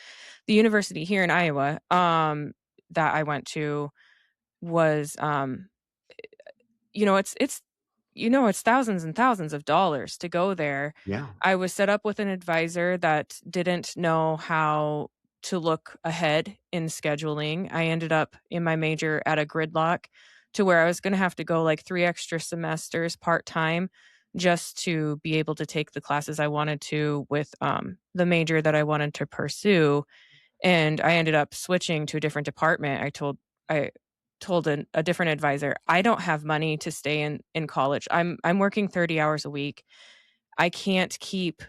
Speaker 1: The university here in Iowa, that I went to was, it's it's thousands and thousands of dollars to go there.
Speaker 2: Yeah.
Speaker 1: I was set up with an advisor that didn't know how to look ahead in scheduling. I ended up in my major at a gridlock to where I was gonna have to go, like, 3 extra semesters part-time just to be able to take the classes I wanted to with, the major that I wanted to pursue, and I ended up switching to a different department. I told a different advisor, "I don't have money to stay in college. I'm working 30 hours a week. I can't keep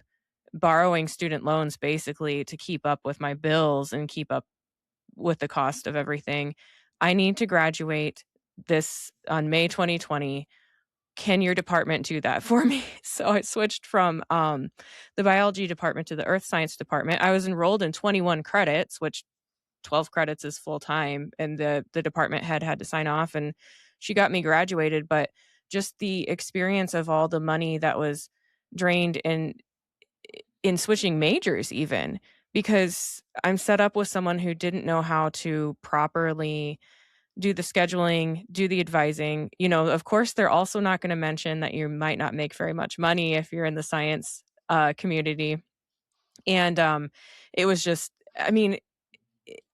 Speaker 1: borrowing student loans basically to keep up with my bills and keep up with the cost of everything. I need to graduate this on May 2020. Can your department do that for me?" So I switched from, the biology department to the earth science department. I was enrolled in 21 credits, which 12 credits is full time, and the department head had to sign off, and she got me graduated. But just the experience of all the money that was drained in switching majors even, because I'm set up with someone who didn't know how to properly do the scheduling, do the advising. Of course, they're also not gonna mention that you might not make very much money if you're in the science, community, and, it was just, I mean,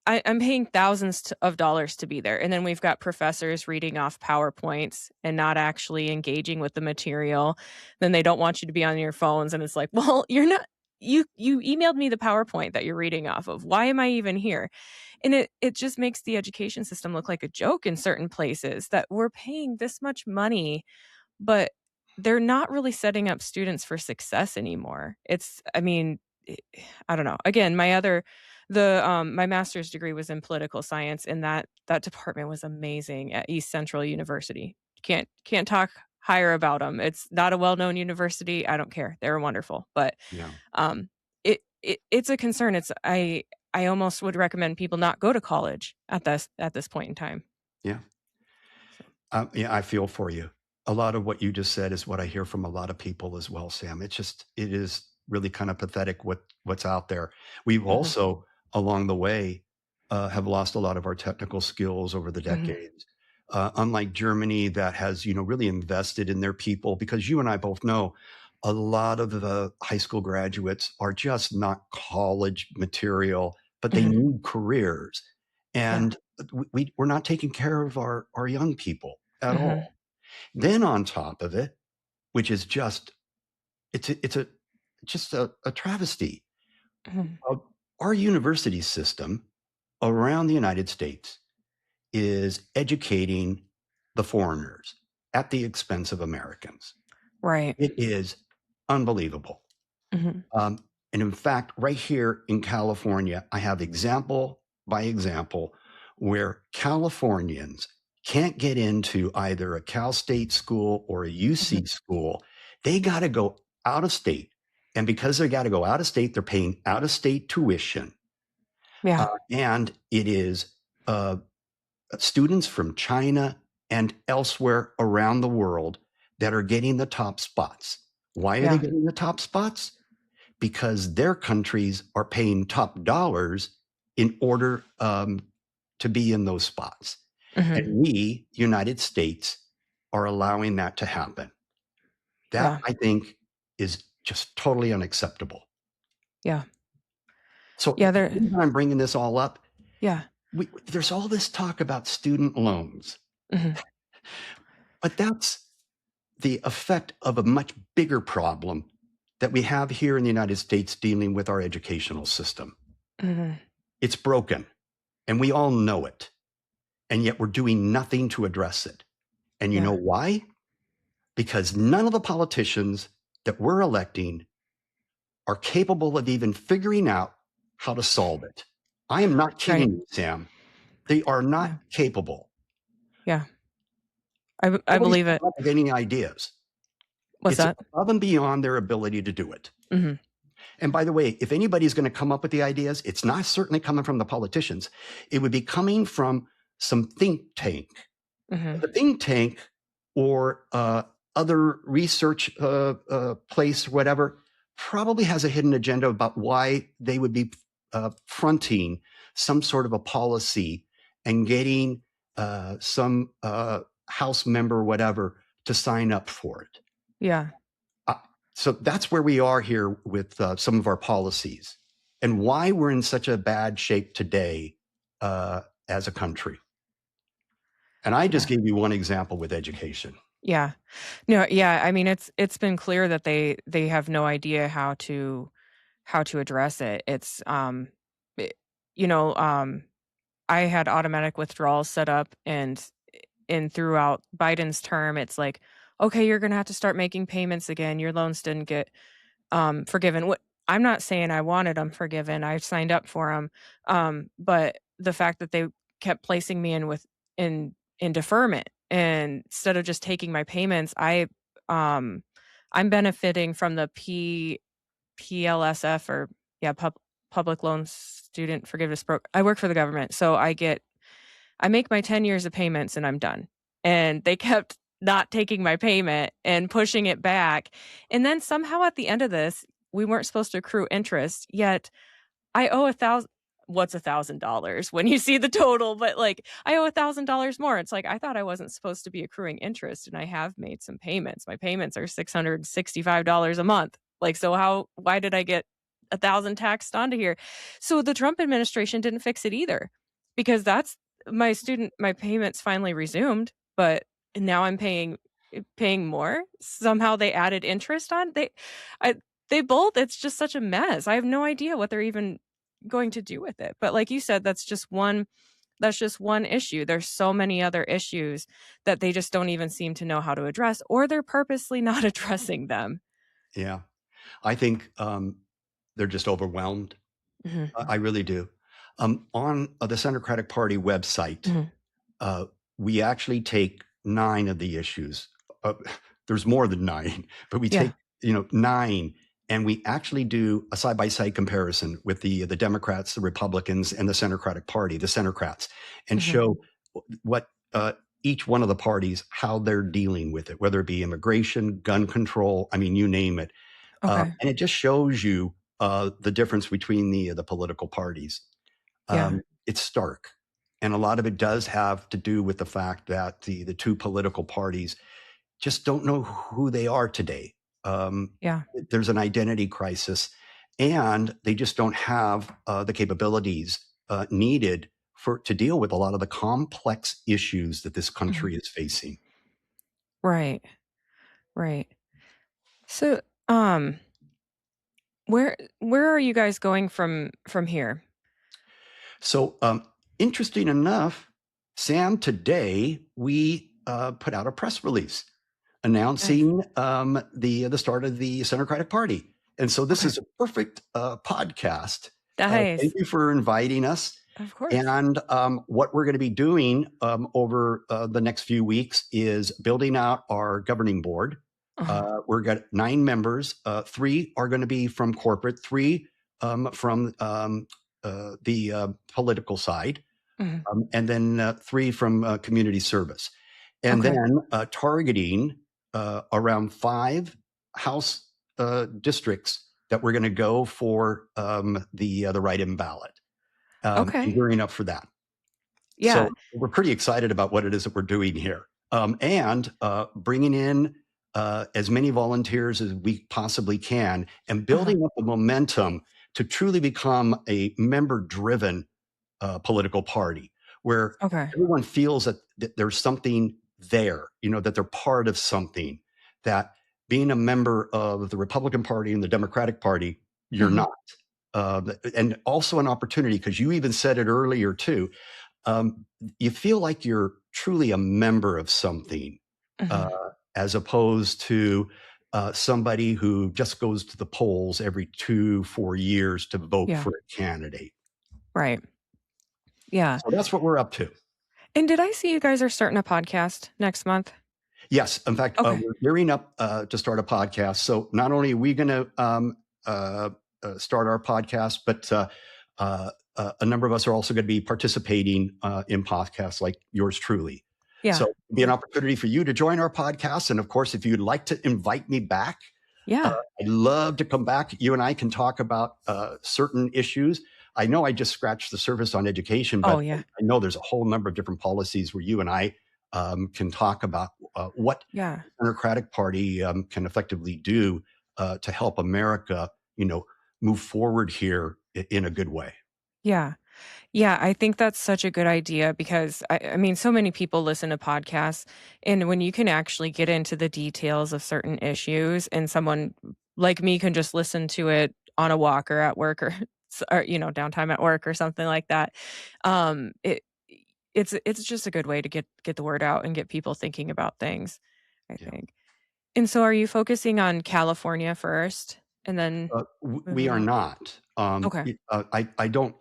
Speaker 1: I'm paying thousands of dollars to be there, and then we've got professors reading off PowerPoints and not actually engaging with the material. Then they don't want you to be on your phones, and it's like, "Well, you're not, you emailed me the PowerPoint that you're reading off of. Why am I even here?" And it just makes the education system look like a joke in certain places, that we're paying this much money, but they're not really setting up students for success anymore. I mean, eh, I don't know. Again, my master's degree was in political science, and that department was amazing at East Central University. Can't talk higher about them. It's not a well-known university. I don't care. They're wonderful, but
Speaker 2: Yeah.
Speaker 1: um, it's a concern. I almost would recommend people not go to college at this point in time.
Speaker 2: Yeah.
Speaker 1: So,
Speaker 2: Yeah, I feel for you. A lot of what you just said is what I hear from a lot of people as well, Sam. It is really kind of pathetic what's out there. We've
Speaker 1: mhm,
Speaker 2: also, along the way, have lost a lot of our technical skills over the
Speaker 1: mhm,
Speaker 2: decades. Unlike Germany, that has really invested in their people, because you and I both know a lot of the high school graduates are just not college material, but they
Speaker 1: Mhm.
Speaker 2: need careers.
Speaker 1: Yeah.
Speaker 2: And we're not taking care of our young people at
Speaker 1: Mhm.
Speaker 2: all. Then on top of it, which is just, it's just a travesty.
Speaker 1: Mhm.
Speaker 2: Uh, our university system around the United States is educating the foreigners at the expense of Americans.
Speaker 1: Right.
Speaker 2: It is unbelievable.
Speaker 1: Mhm.
Speaker 2: And in fact, right here in California, I have example by example where Californians can't get into either a Cal State school or a
Speaker 1: Mhm.
Speaker 2: UC school. They got to go out of state. And because they got to go out of state, they're paying out of state tuition.
Speaker 1: Yeah.
Speaker 2: And it is uh, students from China and elsewhere around the world that are getting the top spots. Why are they
Speaker 1: Yeah.
Speaker 2: getting the top spots? Because their countries are paying top dollars in order to be in those spots. And
Speaker 1: Mhm.
Speaker 2: we, United States, are allowing that to happen. That,
Speaker 1: Yeah.
Speaker 2: I think, is just totally unacceptable.
Speaker 1: Yeah.
Speaker 2: So
Speaker 1: Yeah,
Speaker 2: the
Speaker 1: there
Speaker 2: reason I'm bringing this all up,
Speaker 1: yeah.
Speaker 2: there's all this talk about student loans,
Speaker 1: Mhm.
Speaker 2: but that's the effect of a much bigger problem that we have here in the United States dealing with our educational system.
Speaker 1: Mhm.
Speaker 2: It's broken, and we all know it. And yet we're doing nothing to address it. And you know
Speaker 1: Yeah.
Speaker 2: why? Because none of the politicians that we're electing are capable of even figuring out how to solve it. I am not kidding
Speaker 1: Right.
Speaker 2: you, Sam. They are not
Speaker 1: Yeah.
Speaker 2: capable.
Speaker 1: Yeah. I
Speaker 2: Nobody's
Speaker 1: believe it.
Speaker 2: come up with any ideas.
Speaker 1: What's
Speaker 2: It's
Speaker 1: that?
Speaker 2: above and beyond their ability to do it.
Speaker 1: Mhm.
Speaker 2: And by the way, if anybody's going to come up with the ideas, it's not certainly coming from the politicians. It would be coming from some think tank.
Speaker 1: Mhm.
Speaker 2: The think tank or other research place, whatever, probably has a hidden agenda about why they would be fronting some sort of a policy and getting some House member, whatever, to sign up for it.
Speaker 1: Yeah.
Speaker 2: Uh, so that's where we are here with some of our policies and why we're in such a bad shape today as a country. And I just
Speaker 1: Yeah.
Speaker 2: gave you one example with education.
Speaker 1: Yeah. No, yeah, I mean, it's been clear that they have no idea how to address it. It's, it you know, I had automatic withdrawals set up and throughout Biden's term, it's like, "Okay, you're gonna have to start making payments again. Your loans didn't get, forgiven." What I'm not saying I wanted them forgiven. I signed up for them, but the fact that they kept placing me in deferment and instead of just taking my payments, um, I'm benefiting from the PLSF or yeah, Public Loan Student Forgiveness Program. I work for the government, so I make my 10 years of payments and I'm done. And they kept not taking my payment and pushing it back. And then somehow at the end of this, we weren't supposed to accrue interest, yet I owe 1,000 what's $1,000 when you see the total, but, like, I owe $1,000 more. It's like, I thought I wasn't supposed to be accruing interest, and I have made some payments. My payments are $665 a month. Like, so why did I get 1,000 taxed onto here? So the Trump administration didn't fix it either because that's my payments finally resumed, but now I'm paying more. Somehow they added interest on. I they both it's just such a mess. I have no idea what they're even going to do with it. But like you said, that's just one issue. There's so many other issues that they just don't even seem to know how to address or they're purposely not addressing them.
Speaker 2: Yeah. I think they're just overwhelmed.
Speaker 1: Mhm.
Speaker 2: I really do. On the Centercratic Party website,
Speaker 1: Mhm.
Speaker 2: uh, we actually take 9 of the issues. Uh, there's more than 9, but we
Speaker 1: Yeah.
Speaker 2: take 9, and we actually do a side by side comparison with the Democrats, the Republicans, and the Centercratic Party, the Centercrats, and
Speaker 1: Mhm.
Speaker 2: show what each one of the parties how they're dealing with it, whether it be immigration, gun control. I mean, you name it.
Speaker 1: Okay.
Speaker 2: And it just shows you the difference between the political parties.
Speaker 1: Yeah.
Speaker 2: It's stark, and a lot of it does have to do with the fact that the two political parties just don't know who they are today.
Speaker 1: Yeah.
Speaker 2: there's an identity crisis, and they just don't have the capabilities needed to deal with a lot of the complex issues that this
Speaker 1: Mhm.
Speaker 2: country is facing.
Speaker 1: Right. Right. So, um, where are you guys going from here?
Speaker 2: So, interesting enough, Sam, today we put out a press release
Speaker 1: Nice.
Speaker 2: announcing the start of the Centercratic Party, and so this
Speaker 1: Okay.
Speaker 2: is a perfect podcast. Thank
Speaker 1: Nice.
Speaker 2: you for inviting us.
Speaker 1: Of course.
Speaker 2: And what we're going to be doing over the next few weeks is building out our governing board.
Speaker 1: Uh-huh.
Speaker 2: We've got 9 members. 3 are going to be from corporate, 3 from the political side,
Speaker 1: Mhm.
Speaker 2: and then 3 from community service. And
Speaker 1: Okay.
Speaker 2: then targeting around 5 House districts that we're going to go for the write-in ballot, and
Speaker 1: Okay.
Speaker 2: gearing up for that. So
Speaker 1: Yeah.
Speaker 2: we're pretty excited about what it is that we're doing here, and bringing in as many volunteers as we possibly can, and
Speaker 1: Uh-huh.
Speaker 2: building up the momentum to truly become a member-driven political party where
Speaker 1: Okay.
Speaker 2: everyone feels that there's something there, that they're part of something, that being a member of the Republican Party and the Democratic Party, you're
Speaker 1: Mhm.
Speaker 2: not. And also an opportunity, because you even said it earlier too, you feel like you're truly a member of something, uh,
Speaker 1: Mhm.
Speaker 2: as opposed to somebody who just goes to the polls every 2-4 years to vote
Speaker 1: Yeah.
Speaker 2: for a candidate.
Speaker 1: Right. Yeah.
Speaker 2: So that's what we're up to.
Speaker 1: And did I see you guys are starting a podcast next month?
Speaker 2: Yes, in fact,
Speaker 1: Okay.
Speaker 2: we're gearing up to start a podcast. So not only are we going to start our podcast, but a number of us are also going to be participating in podcasts like yours truly. So
Speaker 1: Yeah.
Speaker 2: it'll be an
Speaker 1: Yeah.
Speaker 2: opportunity for you to join our podcast. And of course, if you'd like to invite me back,
Speaker 1: Yeah.
Speaker 2: I'd love to come back. You and I can talk about certain issues. I know I just scratched the surface on education,
Speaker 1: Oh,
Speaker 2: but
Speaker 1: yeah.
Speaker 2: I know there's a whole number of different policies where you and I can talk about what
Speaker 1: Yeah.
Speaker 2: the Democratic Party can effectively do to help America, move forward here in a good way.
Speaker 1: Yeah. Yeah, I think that's such a good idea because I mean, so many people listen to podcasts, and when you can actually get into the details of certain issues, and someone like me can just listen to it on a walk or at work or, or downtime at work or something like that. Um, it it's just a good way to get the word out and get people thinking about things, I
Speaker 2: Yeah.
Speaker 1: think. And so, are you focusing on California first, and then
Speaker 2: We
Speaker 1: moving
Speaker 2: are
Speaker 1: out?
Speaker 2: not.
Speaker 1: Okay.
Speaker 2: I don't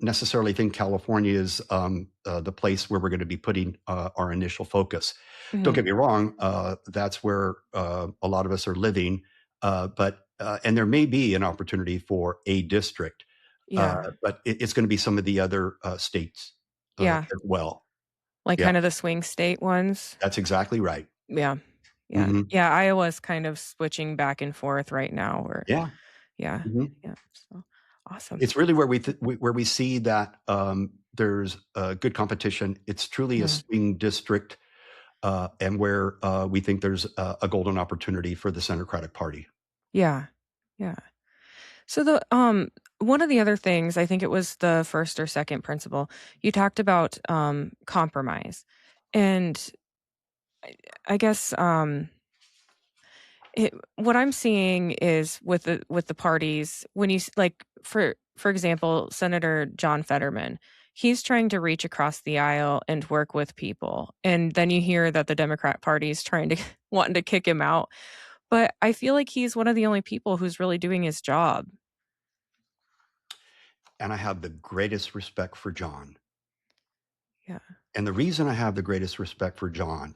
Speaker 2: necessarily think California is the place where we're going to be putting our initial focus. Don't
Speaker 1: Hmm.
Speaker 2: get me wrong; that's where a lot of us are living. And there may be an opportunity for a district,
Speaker 1: Yeah.
Speaker 2: but it's going to be some of the other states
Speaker 1: Yeah.
Speaker 2: as well.
Speaker 1: Like,
Speaker 2: Yeah,
Speaker 1: kind of the swing state ones?
Speaker 2: that's exactly right.
Speaker 1: Yeah. Yeah.
Speaker 2: Hmm.
Speaker 1: Yeah, Iowa's kind of switching back and forth right now or
Speaker 2: Yeah.
Speaker 1: yeah.
Speaker 2: Mhm.
Speaker 1: Yeah, so awesome.
Speaker 2: It's really where we see that there's good competition. It's truly a
Speaker 1: Mhm.
Speaker 2: swing district, and where we think there's a golden opportunity for the Centercratic Party.
Speaker 1: Yeah. Yeah. So one of the other things, I think it was the first or second principle, you talked about, compromise. And I I guess, what I'm seeing is with the parties, when like for example, Senator John Fetterman, he's trying to reach across the aisle and work with people, and then you hear that the Democrat Party is trying to wanting to kick him out. But I feel like he's one of the only people who's really doing his job.
Speaker 2: And I have the greatest respect for John.
Speaker 1: Yeah.
Speaker 2: And the reason I have the greatest respect for John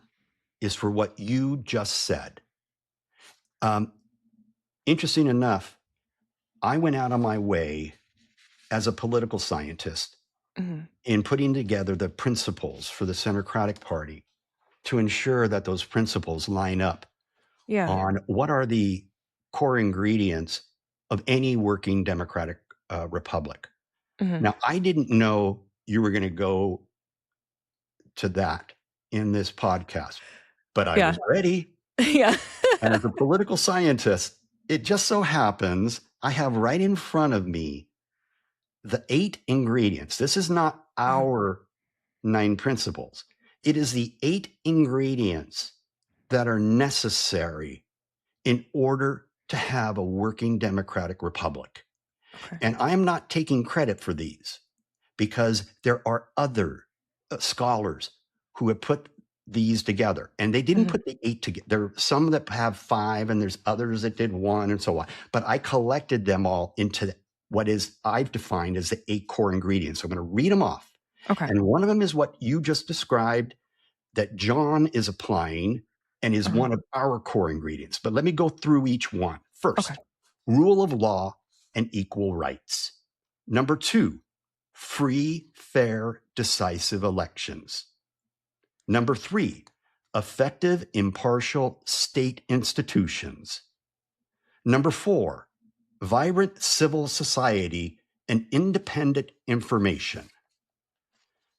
Speaker 2: is for what you just said. Um, Interesting enough, I went out of my way as a political scientist
Speaker 1: Mhm.
Speaker 2: in putting together the principles for the Centercratic Party to ensure that those principles line up
Speaker 1: Yeah.
Speaker 2: on what are the core ingredients of any working democratic republic.
Speaker 1: Mhm.
Speaker 2: Now, I didn't know you were going to go to that in this podcast, but I
Speaker 1: Yeah.
Speaker 2: was ready.
Speaker 1: Yeah.
Speaker 2: And as a political scientist, it just so happens I have right in front of me the 8 ingredients. This is not our 9 principles. It is the 8 ingredients that are necessary in order to have a working democratic republic.
Speaker 1: Okay.
Speaker 2: And I am not taking credit for these because there are other scholars who have put these together, and they didn't put the 8 together. There are some that have 5, and there's others that did 1, and so on. But I collected them all into what is I've defined as the 8 core ingredients. So I'm going to read them off.
Speaker 1: Okay.
Speaker 2: And one of them is what you just described that John is applying and is one of our core ingredients. But let me go through each one. First, rule of law and equal rights. Number 2, free, fair, decisive elections. Number 3, effective, impartial state institutions. Number 4, vibrant civil society and independent information.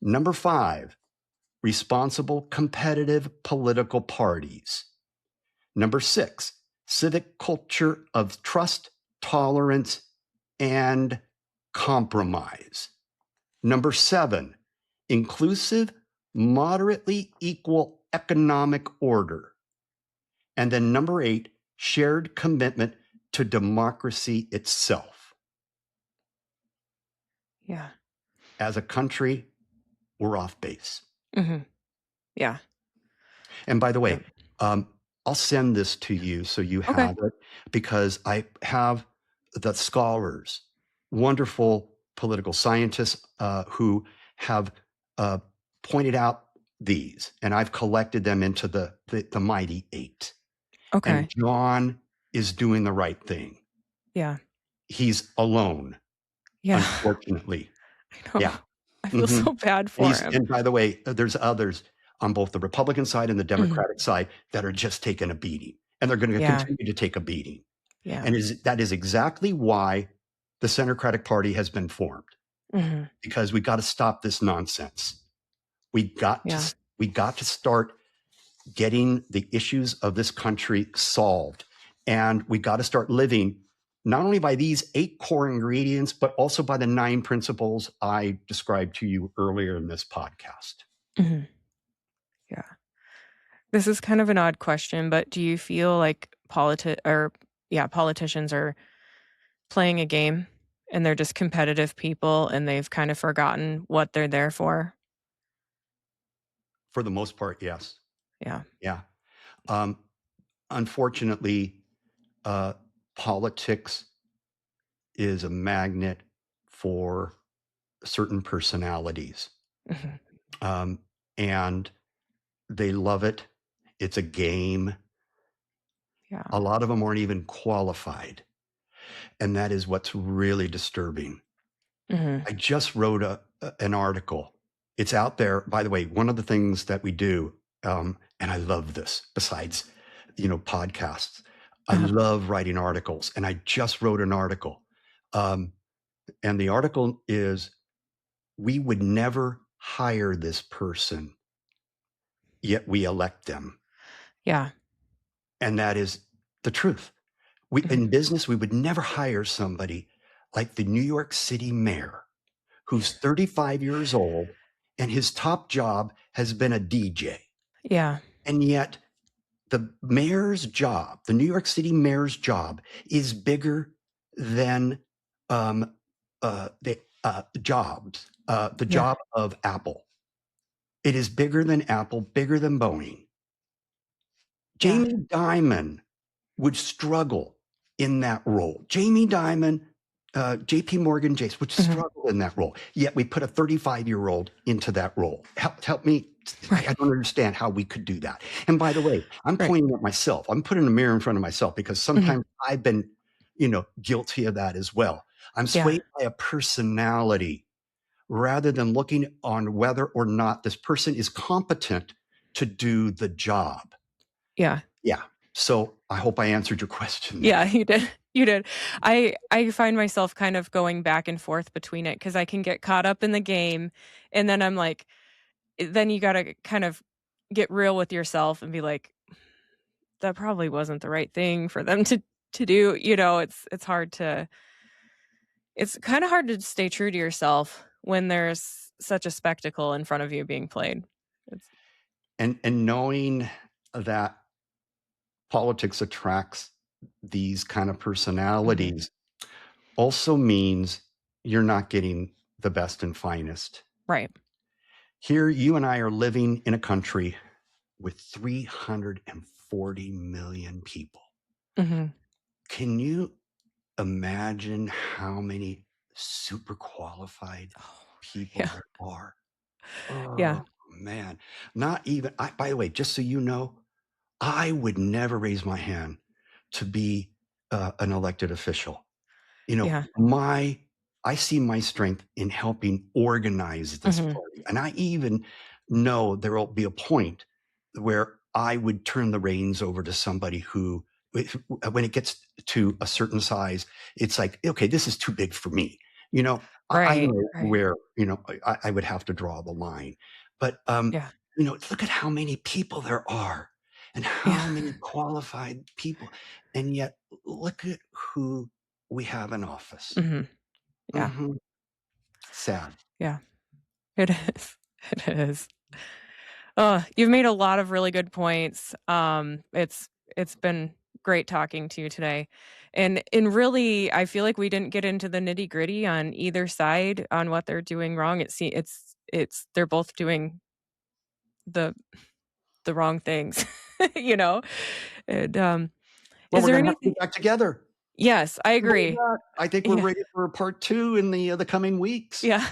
Speaker 2: Number 5, responsible, competitive political parties. Number 6, civic culture of trust, tolerance, and compromise. Number 7, inclusive, moderately equal economic order. And then number 8, shared commitment to democracy itself.
Speaker 1: Yeah.
Speaker 2: As a country, we're off base.
Speaker 1: Yeah.
Speaker 2: And by the way, I'll send this to you so you have it, because I have the scholars, wonderful political scientists who have pointed out these, and I've collected them into the mighty 8.
Speaker 1: Okay.
Speaker 2: And John is doing the right thing.
Speaker 1: Yeah.
Speaker 2: He's alone, unfortunately.
Speaker 1: I know.
Speaker 2: Yeah.
Speaker 1: I feel so bad for him.
Speaker 2: And by the way, there's others on both the Republican side and the Democratic side that are just taking a beating, and they're going to continue to take a beating.
Speaker 1: Yeah.
Speaker 2: And that is exactly why the Centercratic Party has been formed, because we got to stop this nonsense. We got to start getting the issues of this country solved, and we got to start living not only by these 8 core ingredients, but also by the 9 principles I described to you earlier in this podcast.
Speaker 1: Yeah. This is kind of an odd question, but do you feel like politicians are playing a game and they're just competitive people and they've kind of forgotten what they're there for?
Speaker 2: For the most part, yes.
Speaker 1: Yeah.
Speaker 2: Yeah. Unfortunately, politics is a magnet for certain personalities. And they love it. It's a game.
Speaker 1: Yeah.
Speaker 2: A lot of them aren't even qualified. And that is what's really disturbing. I just wrote an article. It's out there. By the way, one of the things that we do, and I love this, besides, podcasts, I love writing articles. And I just wrote an article. And the article is, we would never hire this person, yet we elect them.
Speaker 1: Yeah.
Speaker 2: And that is the truth. In business, we would never hire somebody like the New York City mayor, who's 35 years old, and his top job has been a DJ.
Speaker 1: Yeah.
Speaker 2: And yet the mayor's job, the New York City mayor's job, is bigger than the job of Apple. It is bigger than Apple, bigger than Boeing. Jamie Dimon would struggle in that role. Jamie Dimon, JP Morgan Chase would struggle in that role. Yet we put a 35-year-old into that role. Help me. I don't understand how we could do that. And by the way, I'm pointing at myself. I'm putting a mirror in front of myself, because sometimes I've been, guilty of that as well. I'm swayed by a personality rather than looking on whether or not this person is competent to do the job.
Speaker 1: Yeah.
Speaker 2: Yeah. So I hope I answered your question.
Speaker 1: Yeah, you did. You did. I find myself kind of going back and forth between it, because I can get caught up in the game, and then I'm like, then you got to kind of get real with yourself and be like, that probably wasn't the right thing for them to do. You know, it's hard to it's kind of hard to stay true to yourself when there's such a spectacle in front of you being played. It's
Speaker 2: And knowing that politics attracts these kind of
Speaker 1: Mhm.
Speaker 2: personalities also means you're not getting the best and finest.
Speaker 1: Right.
Speaker 2: Here, you and I are living in a country with 340 million people.
Speaker 1: Mhm.
Speaker 2: Can you imagine how many super qualified
Speaker 1: Oh,
Speaker 2: people
Speaker 1: yeah.
Speaker 2: there are?
Speaker 1: Yeah.
Speaker 2: Oh, man. Not even, by the way, just so you know, I would never raise my hand to be an elected official. You know,
Speaker 1: Yeah.
Speaker 2: I see my strength in helping organize this
Speaker 1: Mhm.
Speaker 2: party. And I even know there will be a point where I would turn the reins over to somebody who, when it gets to a certain size, it's like, okay, this is too big for me. You know, I
Speaker 1: Right,
Speaker 2: know
Speaker 1: right.
Speaker 2: where, I would have to draw the line. But,
Speaker 1: Yeah.
Speaker 2: look at how many people there are and
Speaker 1: Yeah.
Speaker 2: how many qualified people. And yet, look at who we have in office.
Speaker 1: Mhm. Yeah.
Speaker 2: Mhm. Sad.
Speaker 1: Yeah. It is. It is. You've made a lot of really good points. It's been great talking to you today. And really I feel like we didn't get into the nitty-gritty on either side on what they're doing wrong. It's they're both doing the the wrong things, you know? And
Speaker 2: Well,
Speaker 1: is
Speaker 2: we're
Speaker 1: there
Speaker 2: gonna have to
Speaker 1: anything?
Speaker 2: get back together.
Speaker 1: Yes, I
Speaker 2: How about
Speaker 1: agree.
Speaker 2: that? I think we're
Speaker 1: Yeah.
Speaker 2: ready for part 2 in the coming weeks.
Speaker 1: Yeah.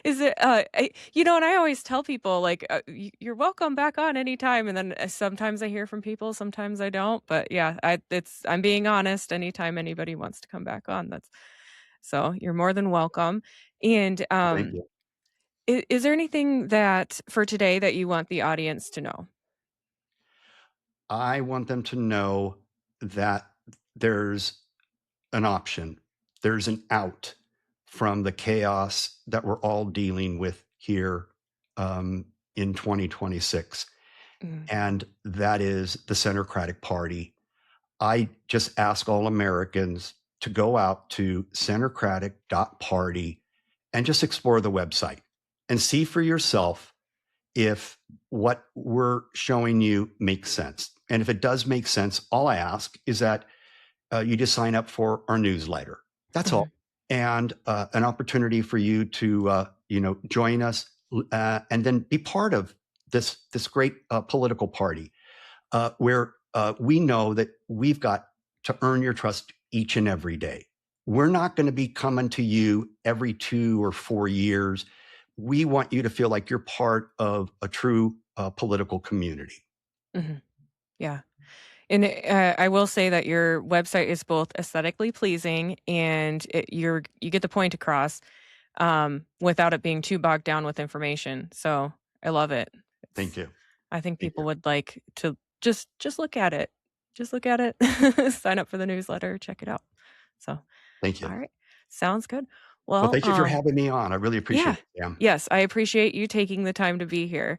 Speaker 1: Is it, and I always tell people, like, "You're welcome back on anytime," and then, sometimes I hear from people, sometimes I don't, but yeah, I'm being honest, anytime anybody wants to come back on, that's so you're more than welcome, and,
Speaker 2: Thank you.
Speaker 1: is there anything that for today that you want the audience to know?
Speaker 2: I want them to know that there's an option. There's an out from the chaos that we're all dealing with here, in 2026,
Speaker 1: Mm,
Speaker 2: and that is the Centercratic Party. I just ask all Americans to go out to centercratic.party and just explore the website and see for yourself if what we're showing you makes sense. And if it does make sense, all I ask is that you just sign up for our newsletter. That's all.
Speaker 1: mhm,
Speaker 2: And an opportunity for you to, join us and then be part of this great political party where we know that we've got to earn your trust each and every day. We're not going to be coming to you every 2 or 4 years. We want you to feel like you're part of a true political community.
Speaker 1: mhm, yeah. And I will say that your website is both aesthetically pleasing and you get the point across without it being too bogged down with information. So I love it.
Speaker 2: Thank
Speaker 1: It's
Speaker 2: you.
Speaker 1: I think
Speaker 2: Thank
Speaker 1: people
Speaker 2: you.
Speaker 1: would like to just look at it. Just look at it. Sign up for the newsletter. Check it out. So
Speaker 2: Thank you.
Speaker 1: all right, sounds good.
Speaker 2: Well,
Speaker 1: Well,
Speaker 2: thank you for having me on. I really appreciate
Speaker 1: yeah,
Speaker 2: it, Sam.
Speaker 1: yes, I appreciate you taking the time to be here.